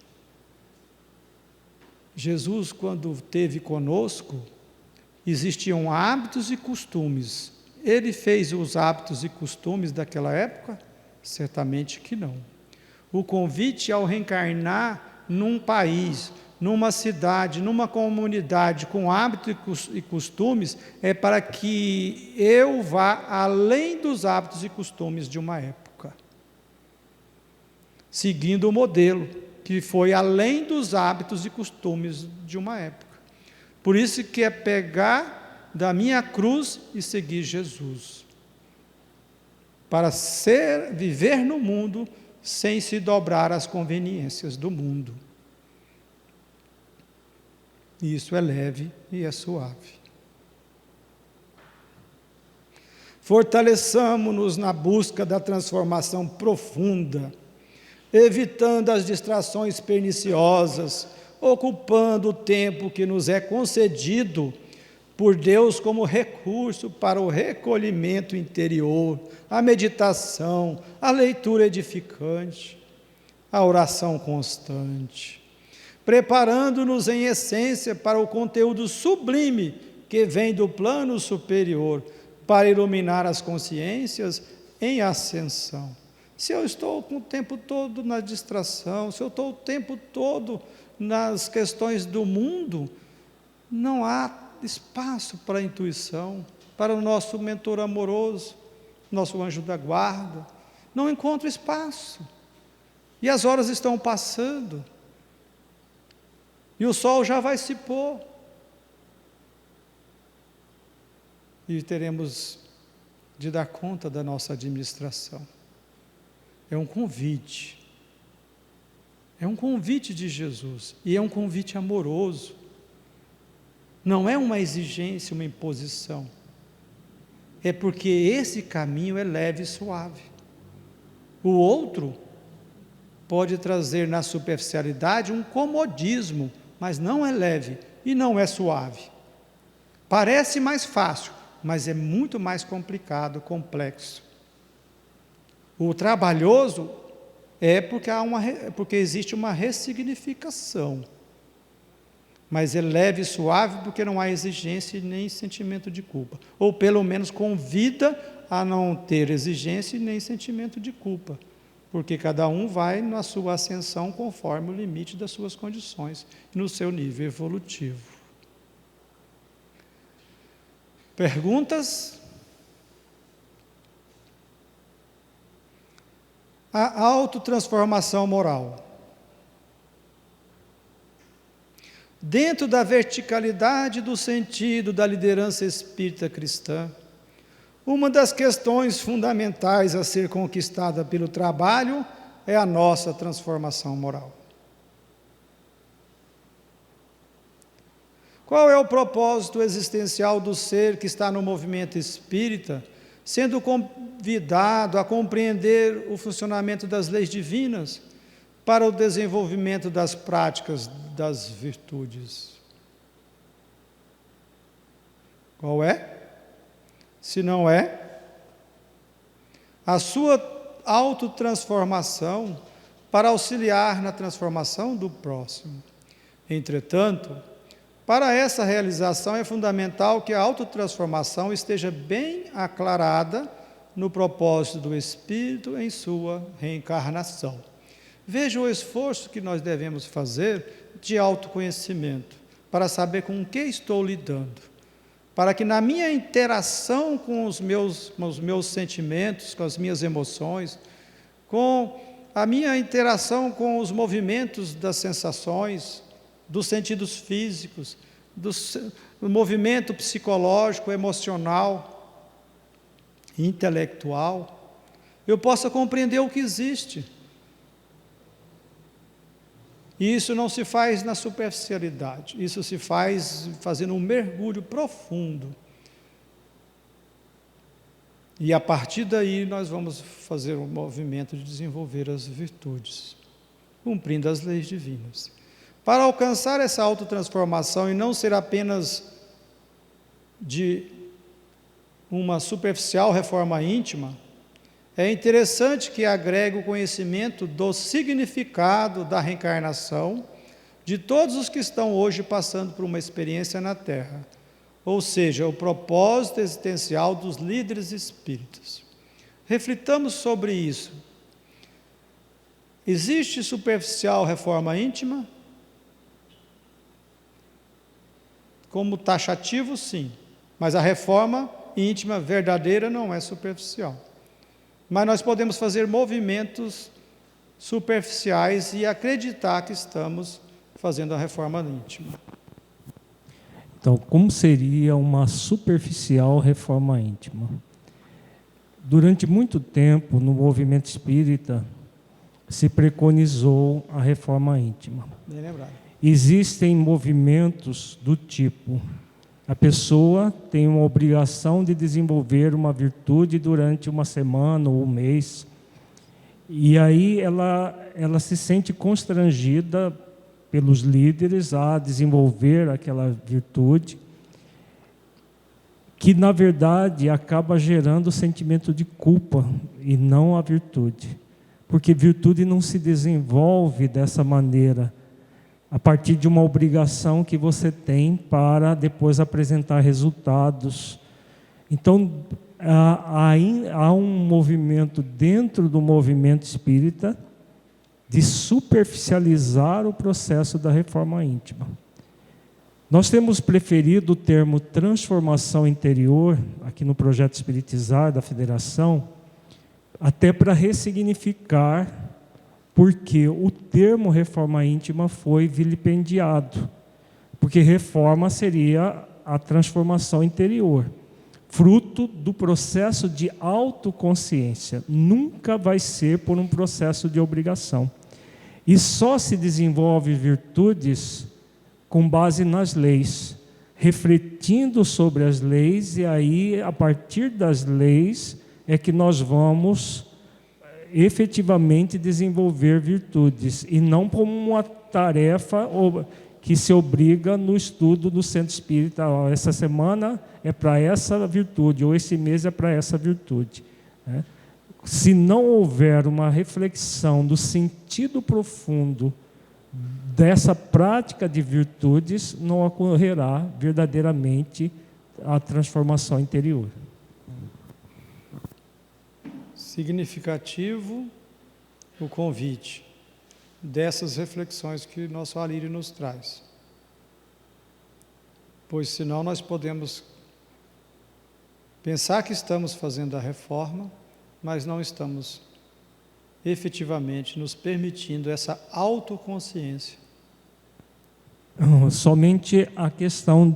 Jesus, quando esteve conosco, existiam hábitos e costumes. Ele fez os hábitos e costumes daquela época? Certamente que não. O convite ao reencarnar num país, numa cidade, numa comunidade com hábitos e costumes, é para que eu vá além dos hábitos e costumes de uma época, seguindo o modelo que foi além dos hábitos e costumes de uma época. Por isso que é pegar da minha cruz e seguir Jesus, para viver no mundo sem se dobrar às conveniências do mundo. E isso é leve e é suave. Fortaleçamo-nos na busca da transformação profunda, evitando as distrações perniciosas, ocupando o tempo que nos é concedido por Deus como recurso para o recolhimento interior, a meditação, a leitura edificante, a oração constante, preparando-nos em essência para o conteúdo sublime que vem do plano superior, para iluminar as consciências em ascensão. Se eu estou o tempo todo na distração, se eu estou o tempo todo nas questões do mundo, não há espaço para a intuição, para o nosso mentor amoroso, nosso anjo da guarda. Não encontro espaço. E as horas estão passando. E o sol já vai se pôr. E teremos de dar conta da nossa administração. É um convite. É um convite de Jesus. E é um convite amoroso. Não é uma exigência, uma imposição. É porque esse caminho é leve e suave. O outro pode trazer na superficialidade um comodismo, mas não é leve e não é suave. Parece mais fácil, mas é muito mais complicado, complexo. O trabalhoso é porque existe uma ressignificação, mas é leve e suave porque não há exigência e nem sentimento de culpa, ou pelo menos convida a não ter exigência e nem sentimento de culpa, porque cada um vai na sua ascensão conforme o limite das suas condições, no seu nível evolutivo. Perguntas? A autotransformação moral. Dentro da verticalidade do sentido da liderança espírita cristã, uma das questões fundamentais a ser conquistada pelo trabalho é a nossa transformação moral. Qual é o propósito existencial do ser que está no movimento espírita, sendo convidado a compreender o funcionamento das leis divinas para o desenvolvimento das práticas das virtudes. Qual é? Se não é a sua autotransformação para auxiliar na transformação do próximo. Entretanto, para essa realização é fundamental que a autotransformação esteja bem aclarada no propósito do Espírito em sua reencarnação. Veja o esforço que nós devemos fazer de autoconhecimento, para saber com o que estou lidando, para que na minha interação com os meus sentimentos, com as minhas emoções, com a minha interação com os movimentos das sensações, dos sentidos físicos, do movimento psicológico, emocional, intelectual, eu possa compreender o que existe. E isso não se faz na superficialidade, isso se faz fazendo um mergulho profundo. E a partir daí nós vamos fazer um movimento de desenvolver as virtudes, cumprindo as leis divinas. Para alcançar essa autotransformação e não ser apenas de uma superficial reforma íntima, é interessante que agregue o conhecimento do significado da reencarnação de todos os que estão hoje passando por uma experiência na Terra, ou seja, o propósito existencial dos líderes espíritas. Reflitamos sobre isso. Existe superficial reforma íntima? Como taxativo, sim, mas a reforma íntima verdadeira não é superficial. Mas nós podemos fazer movimentos superficiais e acreditar que estamos fazendo a reforma íntima. Então, como seria uma superficial reforma íntima? Durante muito tempo, no movimento espírita, se preconizou a reforma íntima. Bem lembrado. Existem movimentos do tipo: a pessoa tem uma obrigação de desenvolver uma virtude durante uma semana ou um mês, e aí ela se sente constrangida pelos líderes a desenvolver aquela virtude, que na verdade acaba gerando o sentimento de culpa e não a virtude, porque virtude não se desenvolve dessa maneira, a partir de uma obrigação que você tem para depois apresentar resultados. Então, há um movimento dentro do movimento espírita de superficializar o processo da reforma íntima. Nós temos preferido o termo transformação interior, aqui no projeto Espiritizar da Federação, até para ressignificar, porque o termo reforma íntima foi vilipendiado, porque reforma seria a transformação interior, fruto do processo de autoconsciência, nunca vai ser por um processo de obrigação. E só se desenvolve virtudes com base nas leis, refletindo sobre as leis, e aí, a partir das leis, é que nós vamos efetivamente desenvolver virtudes, e não como uma tarefa que se obriga no estudo do centro espírita. Essa semana é para essa virtude, ou esse mês é para essa virtude, né? Se não houver uma reflexão do sentido profundo dessa prática de virtudes, não ocorrerá verdadeiramente a transformação interior. Significativo o convite dessas reflexões que nosso Alírio nos traz. Pois senão nós podemos pensar que estamos fazendo a reforma, mas não estamos efetivamente nos permitindo essa autoconsciência. Somente a questão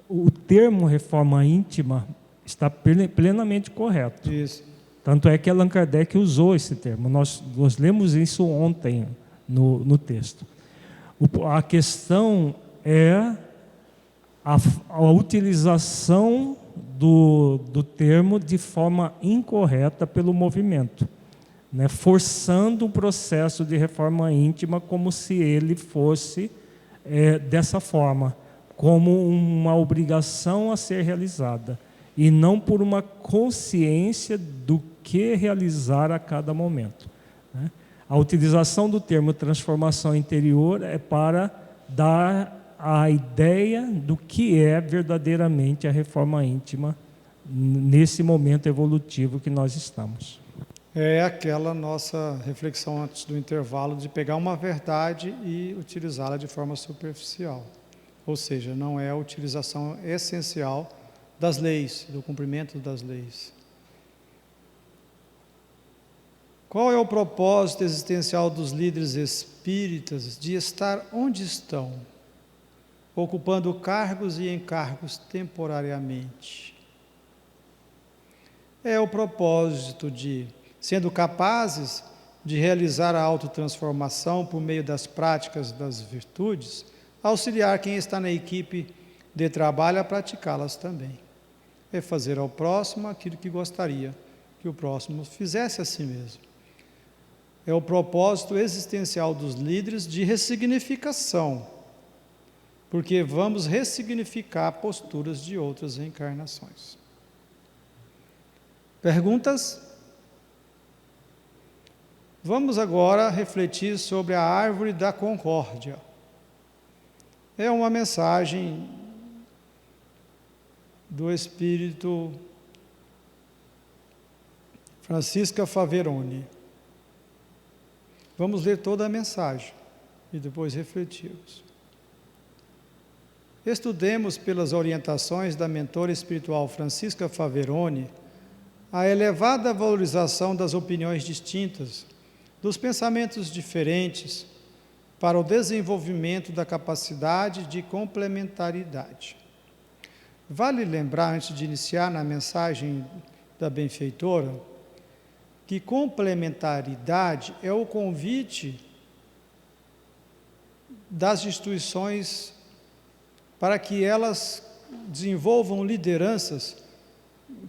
o termo reforma íntima está plenamente correto. Isso. Tanto é que Allan Kardec usou esse termo. Nós lemos isso ontem no texto. A questão é a utilização do termo de forma incorreta pelo movimento, né? Forçando um processo de reforma íntima como se ele fosse dessa forma, como uma obrigação a ser realizada, e não por uma consciência do que realizar a cada momento, né? A utilização do termo transformação interior é para dar a ideia do que é verdadeiramente a reforma íntima nesse momento evolutivo que nós estamos. É aquela nossa reflexão antes do intervalo de pegar uma verdade e utilizá-la de forma superficial. Ou seja, não é a utilização essencial das leis, do cumprimento das leis. Qual é o propósito existencial dos líderes espíritas de estar onde estão, ocupando cargos e encargos temporariamente? É o propósito de, sendo capazes de realizar a autotransformação por meio das práticas das virtudes, auxiliar quem está na equipe de trabalho a praticá-las também. É fazer ao próximo aquilo que gostaria que o próximo fizesse a si mesmo. É o propósito existencial dos líderes de ressignificação, porque vamos ressignificar posturas de outras encarnações. Perguntas? Vamos agora refletir sobre a árvore da concórdia. É uma mensagem do Espírito Francisca Faveroni. Vamos ler toda a mensagem e depois refletirmos. Estudemos pelas orientações da mentora espiritual Francisca Faveroni a elevada valorização das opiniões distintas, dos pensamentos diferentes, para o desenvolvimento da capacidade de complementaridade. Vale lembrar, antes de iniciar na mensagem da benfeitora, que complementaridade é o convite das instituições para que elas desenvolvam lideranças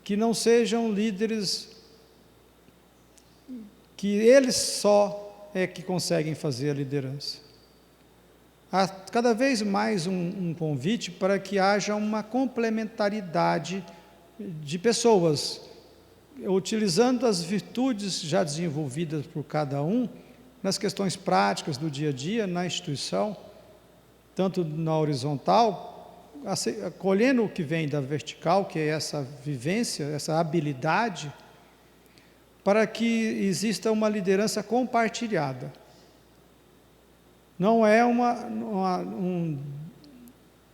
que não sejam líderes que eles só que conseguem fazer a liderança. Há cada vez mais um convite para que haja uma complementaridade de pessoas, utilizando as virtudes já desenvolvidas por cada um, nas questões práticas do dia a dia, na instituição, tanto na horizontal, acolhendo o que vem da vertical, que é essa vivência, essa habilidade, para que exista uma liderança compartilhada. Não é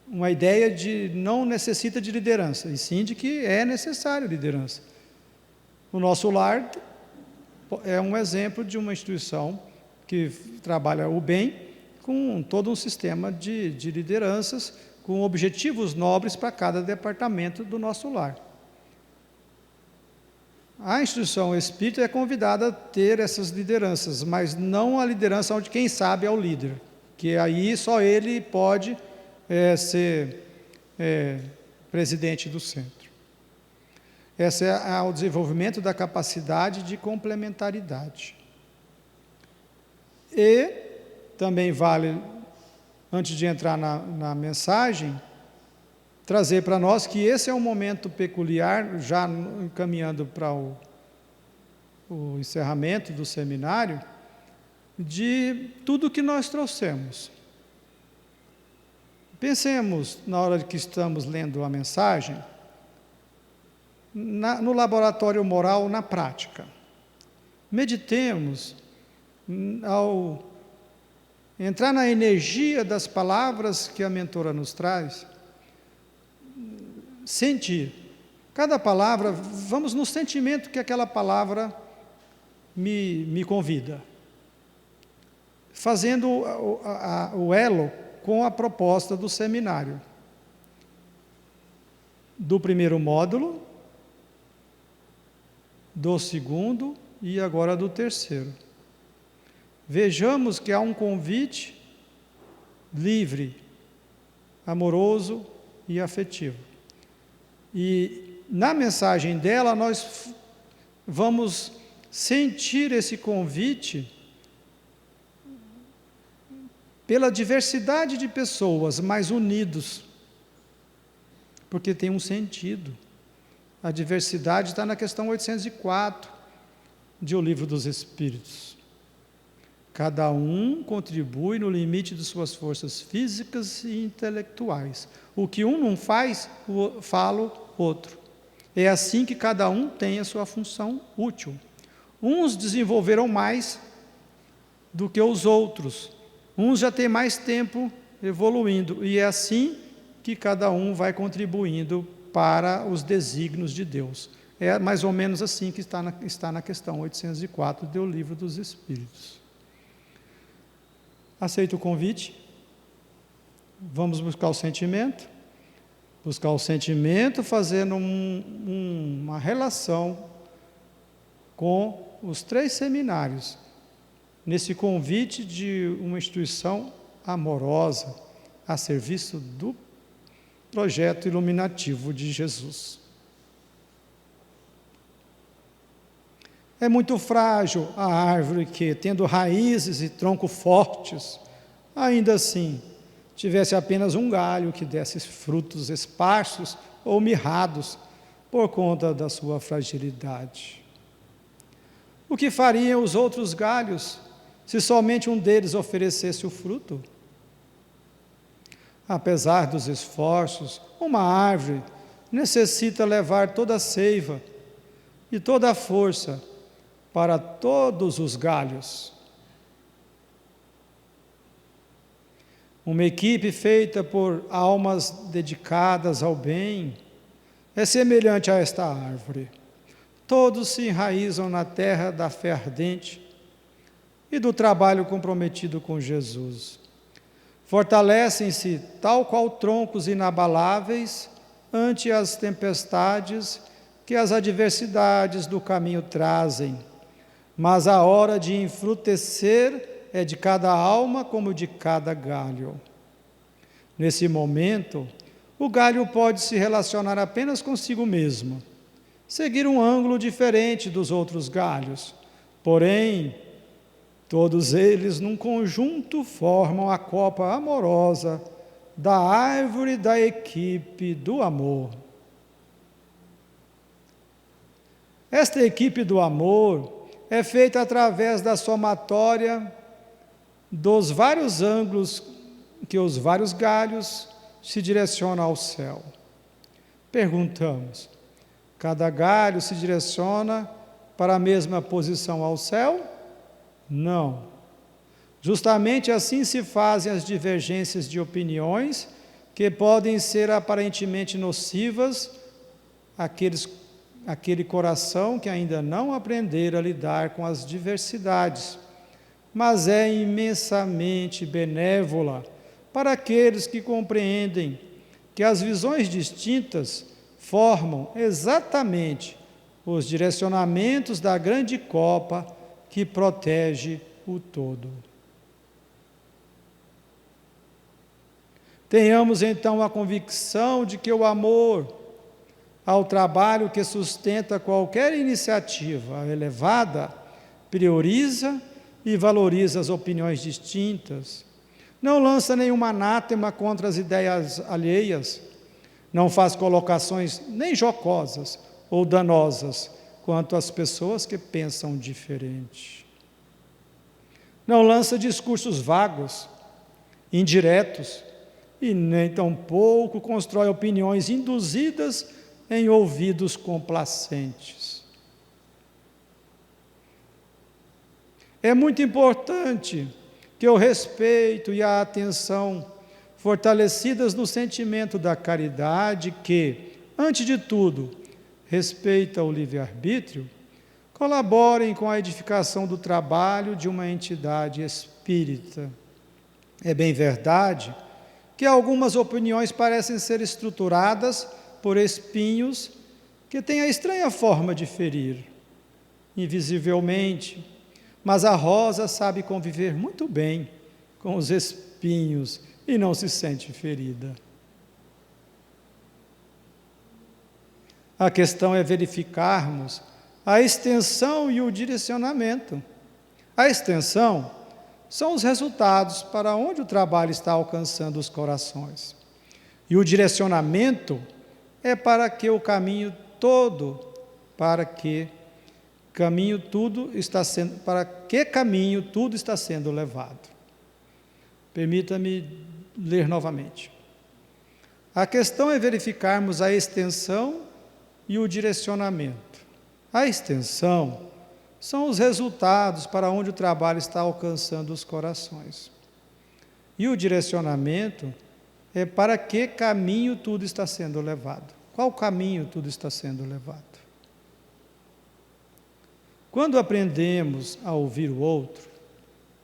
uma ideia de não necessita de liderança, e sim de que é necessário liderança. O nosso lar é um exemplo de uma instituição que trabalha o bem com todo um sistema de lideranças, com objetivos nobres para cada departamento do nosso lar. A instituição espírita é convidada a ter essas lideranças, mas não a liderança onde quem sabe é o líder, que aí só ele pode ser presidente do centro. Esse é o desenvolvimento da capacidade de complementaridade. E também vale, antes de entrar na mensagem, trazer para nós que esse é um momento peculiar, já encaminhando para o encerramento do seminário, de tudo que nós trouxemos. Pensemos, na hora que estamos lendo a mensagem, no laboratório moral, na prática. Meditemos ao entrar na energia das palavras que a mentora nos traz, sentir. Cada palavra, vamos no sentimento que aquela palavra me convida. Fazendo o elo com a proposta do seminário. Do primeiro módulo, do segundo e agora do terceiro. Vejamos que há um convite livre, amoroso e afetivo. E na mensagem dela nós vamos sentir esse convite pela diversidade de pessoas, mas unidos, porque tem um sentido. A diversidade está na questão 804 de O Livro dos Espíritos. Cada um contribui no limite de suas forças físicas e intelectuais. O que um não faz, fala o outro. É assim que cada um tem a sua função útil. Uns desenvolveram mais do que os outros. Uns já têm mais tempo evoluindo. E é assim que cada um vai contribuindo para os desígnios de Deus. É mais ou menos assim que está na questão 804 do Livro dos Espíritos. Aceita o convite? Vamos buscar o sentimento? Buscar o sentimento fazendo uma relação com os 3 seminários, nesse convite de uma instituição amorosa a serviço do projeto iluminativo de Jesus. É muito frágil a árvore que, tendo raízes e tronco fortes, ainda assim, tivesse apenas um galho que desse frutos esparsos ou mirrados por conta da sua fragilidade. O que fariam os outros galhos se somente um deles oferecesse o fruto? Apesar dos esforços, uma árvore necessita levar toda a seiva e toda a força para todos os galhos. Uma equipe feita por almas dedicadas ao bem é semelhante a esta árvore. Todos se enraizam na terra da fé ardente e do trabalho comprometido com Jesus. Fortalecem-se tal qual troncos inabaláveis ante as tempestades que as adversidades do caminho trazem. Mas a hora de enfrutecer é de cada alma como de cada galho. Nesse momento, o galho pode se relacionar apenas consigo mesmo, seguir um ângulo diferente dos outros galhos, porém, todos eles, num conjunto, formam a copa amorosa da árvore da equipe do amor. Esta equipe do amor é feita através da somatória dos vários ângulos que os vários galhos se direcionam ao céu. Perguntamos: cada galho se direciona para a mesma posição ao céu? Não. Justamente assim se fazem as divergências de opiniões que podem ser aparentemente nocivas àquele coração que ainda não aprender a lidar com as diversidades, mas é imensamente benévola para aqueles que compreendem que as visões distintas formam exatamente os direcionamentos da grande copa que protege o todo. Tenhamos então a convicção de que o amor ao trabalho que sustenta qualquer iniciativa elevada prioriza e valoriza as opiniões distintas, não lança nenhum anátema contra as ideias alheias, não faz colocações nem jocosas ou danosas quanto às pessoas que pensam diferente. Não lança discursos vagos, indiretos, e nem tampouco constrói opiniões induzidas em ouvidos complacentes. É muito importante que o respeito e a atenção, fortalecidas no sentimento da caridade, que, antes de tudo, respeita o livre-arbítrio, colaborem com a edificação do trabalho de uma entidade espírita. É bem verdade que algumas opiniões parecem ser estruturadas por espinhos que têm a estranha forma de ferir, invisivelmente, mas a rosa sabe conviver muito bem com os espinhos e não se sente ferida. A questão é verificarmos a extensão e o direcionamento. A extensão são os resultados para onde o trabalho está alcançando os corações. E o direcionamento é para que o caminho todo, para que caminho tudo está sendo levado. Permita-me ler novamente. A questão é verificarmos a extensão e o direcionamento. A extensão são os resultados para onde o trabalho está alcançando os corações. E o direcionamento é para que caminho tudo está sendo levado. Qual caminho tudo está sendo levado? Quando aprendemos a ouvir o outro,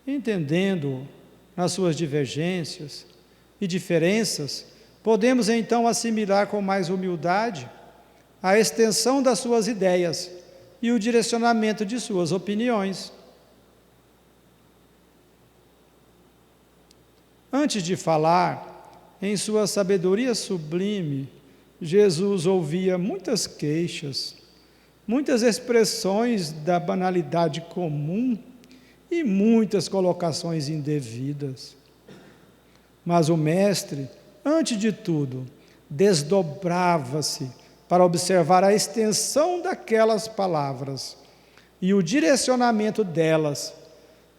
entendendo-o nas suas divergências e diferenças, podemos então assimilar com mais humildade a extensão das suas ideias e o direcionamento de suas opiniões. Antes de falar, em sua sabedoria sublime, Jesus ouvia muitas queixas, muitas expressões da banalidade comum e muitas colocações indevidas. Mas o Mestre, antes de tudo, desdobrava-se para observar a extensão daquelas palavras e o direcionamento delas,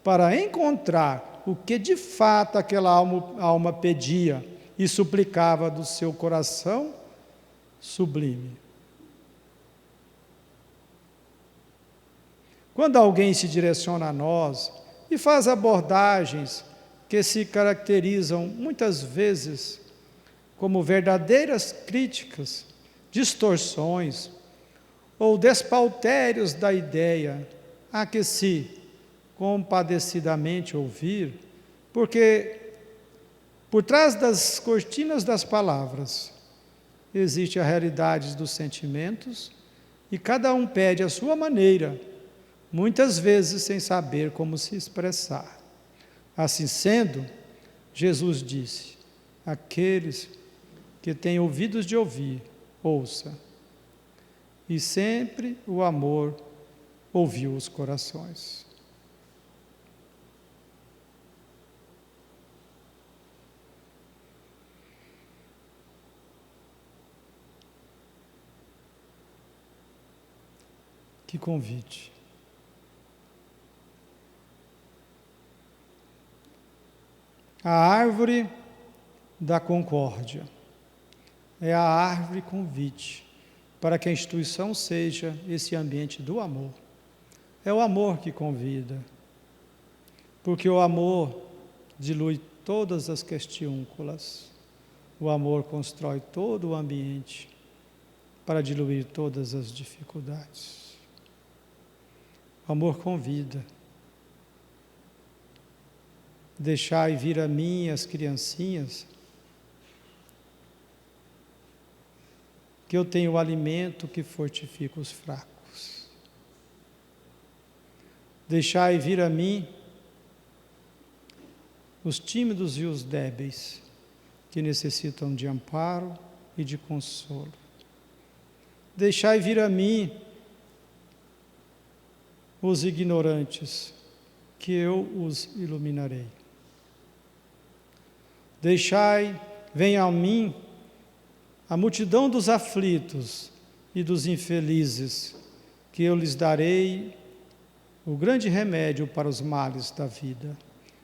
para encontrar o que de fato aquela alma pedia e suplicava do seu coração sublime. Quando alguém se direciona a nós e faz abordagens que se caracterizam muitas vezes como verdadeiras críticas, distorções ou despautérios da ideia, há que se compadecidamente ouvir, porque por trás das cortinas das palavras existe a realidade dos sentimentos e cada um pede a sua maneira, muitas vezes sem saber como se expressar. Assim sendo, Jesus disse: aqueles que têm ouvidos de ouvir, ouça. E sempre o amor ouviu os corações. Que convite. A árvore da concórdia é a árvore convite para que a instituição seja esse ambiente do amor. É o amor que convida, porque o amor dilui todas as questiúnculas, o amor constrói todo o ambiente para diluir todas as dificuldades. O amor convida. Deixai vir a mim as criancinhas, que eu tenho o alimento que fortifica os fracos. Deixai vir a mim os tímidos e os débeis, que necessitam de amparo e de consolo. Deixai vir a mim os ignorantes, que eu os iluminarei. Deixai, venha a mim, a multidão dos aflitos e dos infelizes, que eu lhes darei o grande remédio para os males da vida,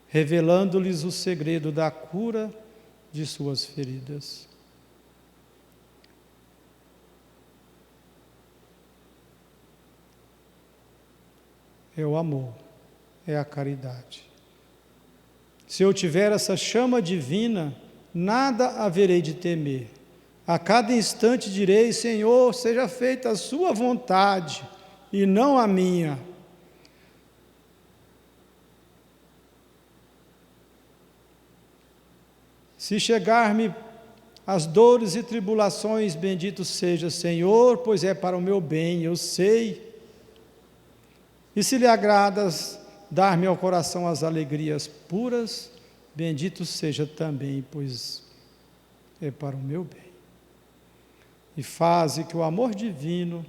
revelando-lhes o segredo da cura de suas feridas. É o amor, é a caridade. Se eu tiver essa chama divina, nada haverei de temer. A cada instante direi: Senhor, seja feita a sua vontade e não a minha. Se chegar-me as dores e tribulações, bendito seja, Senhor, pois é para o meu bem, eu sei. E se lhe agradas dar-me ao coração as alegrias puras, bendito seja também, pois é para o meu bem. e faze que o amor divino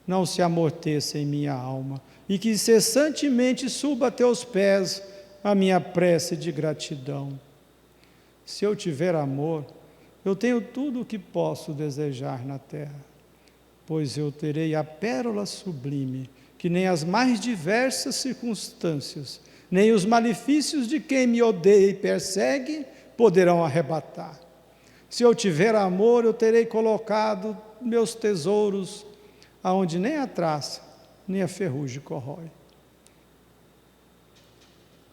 não se amorteça em minha alma e que incessantemente suba a teus pés a minha prece de gratidão. Se eu tiver amor, eu tenho tudo o que posso desejar na terra, pois eu terei a pérola sublime, que nem as mais diversas circunstâncias, nem os malefícios de quem me odeia e persegue poderão arrebatar. Se eu tiver amor, eu terei colocado meus tesouros aonde nem a traça, nem a ferrugem corrói.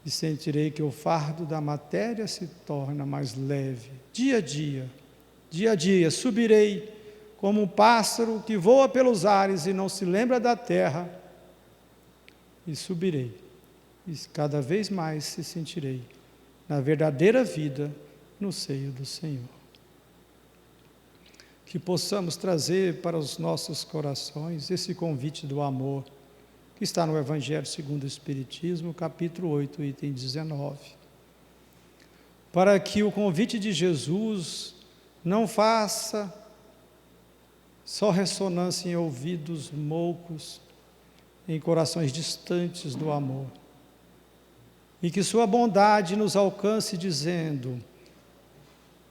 E sentirei que o fardo da matéria se torna mais leve. Dia a dia, subirei como um pássaro que voa pelos ares e não se lembra da terra, e subirei, e cada vez mais se sentirei na verdadeira vida no seio do Senhor. Que possamos trazer para os nossos corações esse convite do amor, que está no Evangelho segundo o Espiritismo, capítulo 8, item 19. Para que o convite de Jesus não faça só ressonância em ouvidos moucos, em corações distantes do amor, e que sua bondade nos alcance dizendo,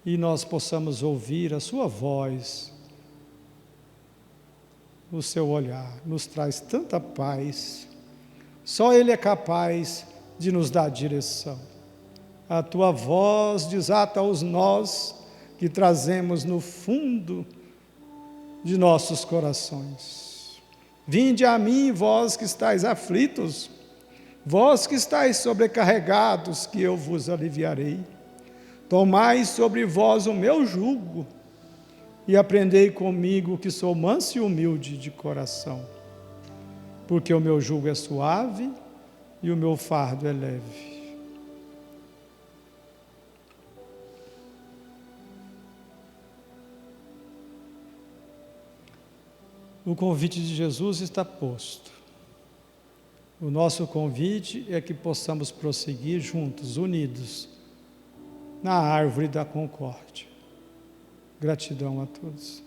e nós possamos ouvir a sua voz, o seu olhar, nos traz tanta paz. Só Ele é capaz de nos dar direção. A tua voz desata os nós que trazemos no fundo de nossos corações. Vinde a mim, vós que estáis aflitos, vós que estáis sobrecarregados, que eu vos aliviarei. Tomai sobre vós o meu jugo e aprendei comigo, que sou manso e humilde de coração, porque o meu jugo é suave e o meu fardo é leve. O convite de Jesus está posto. O nosso convite é que possamos prosseguir juntos, unidos, na árvore da concórdia. Gratidão a todos.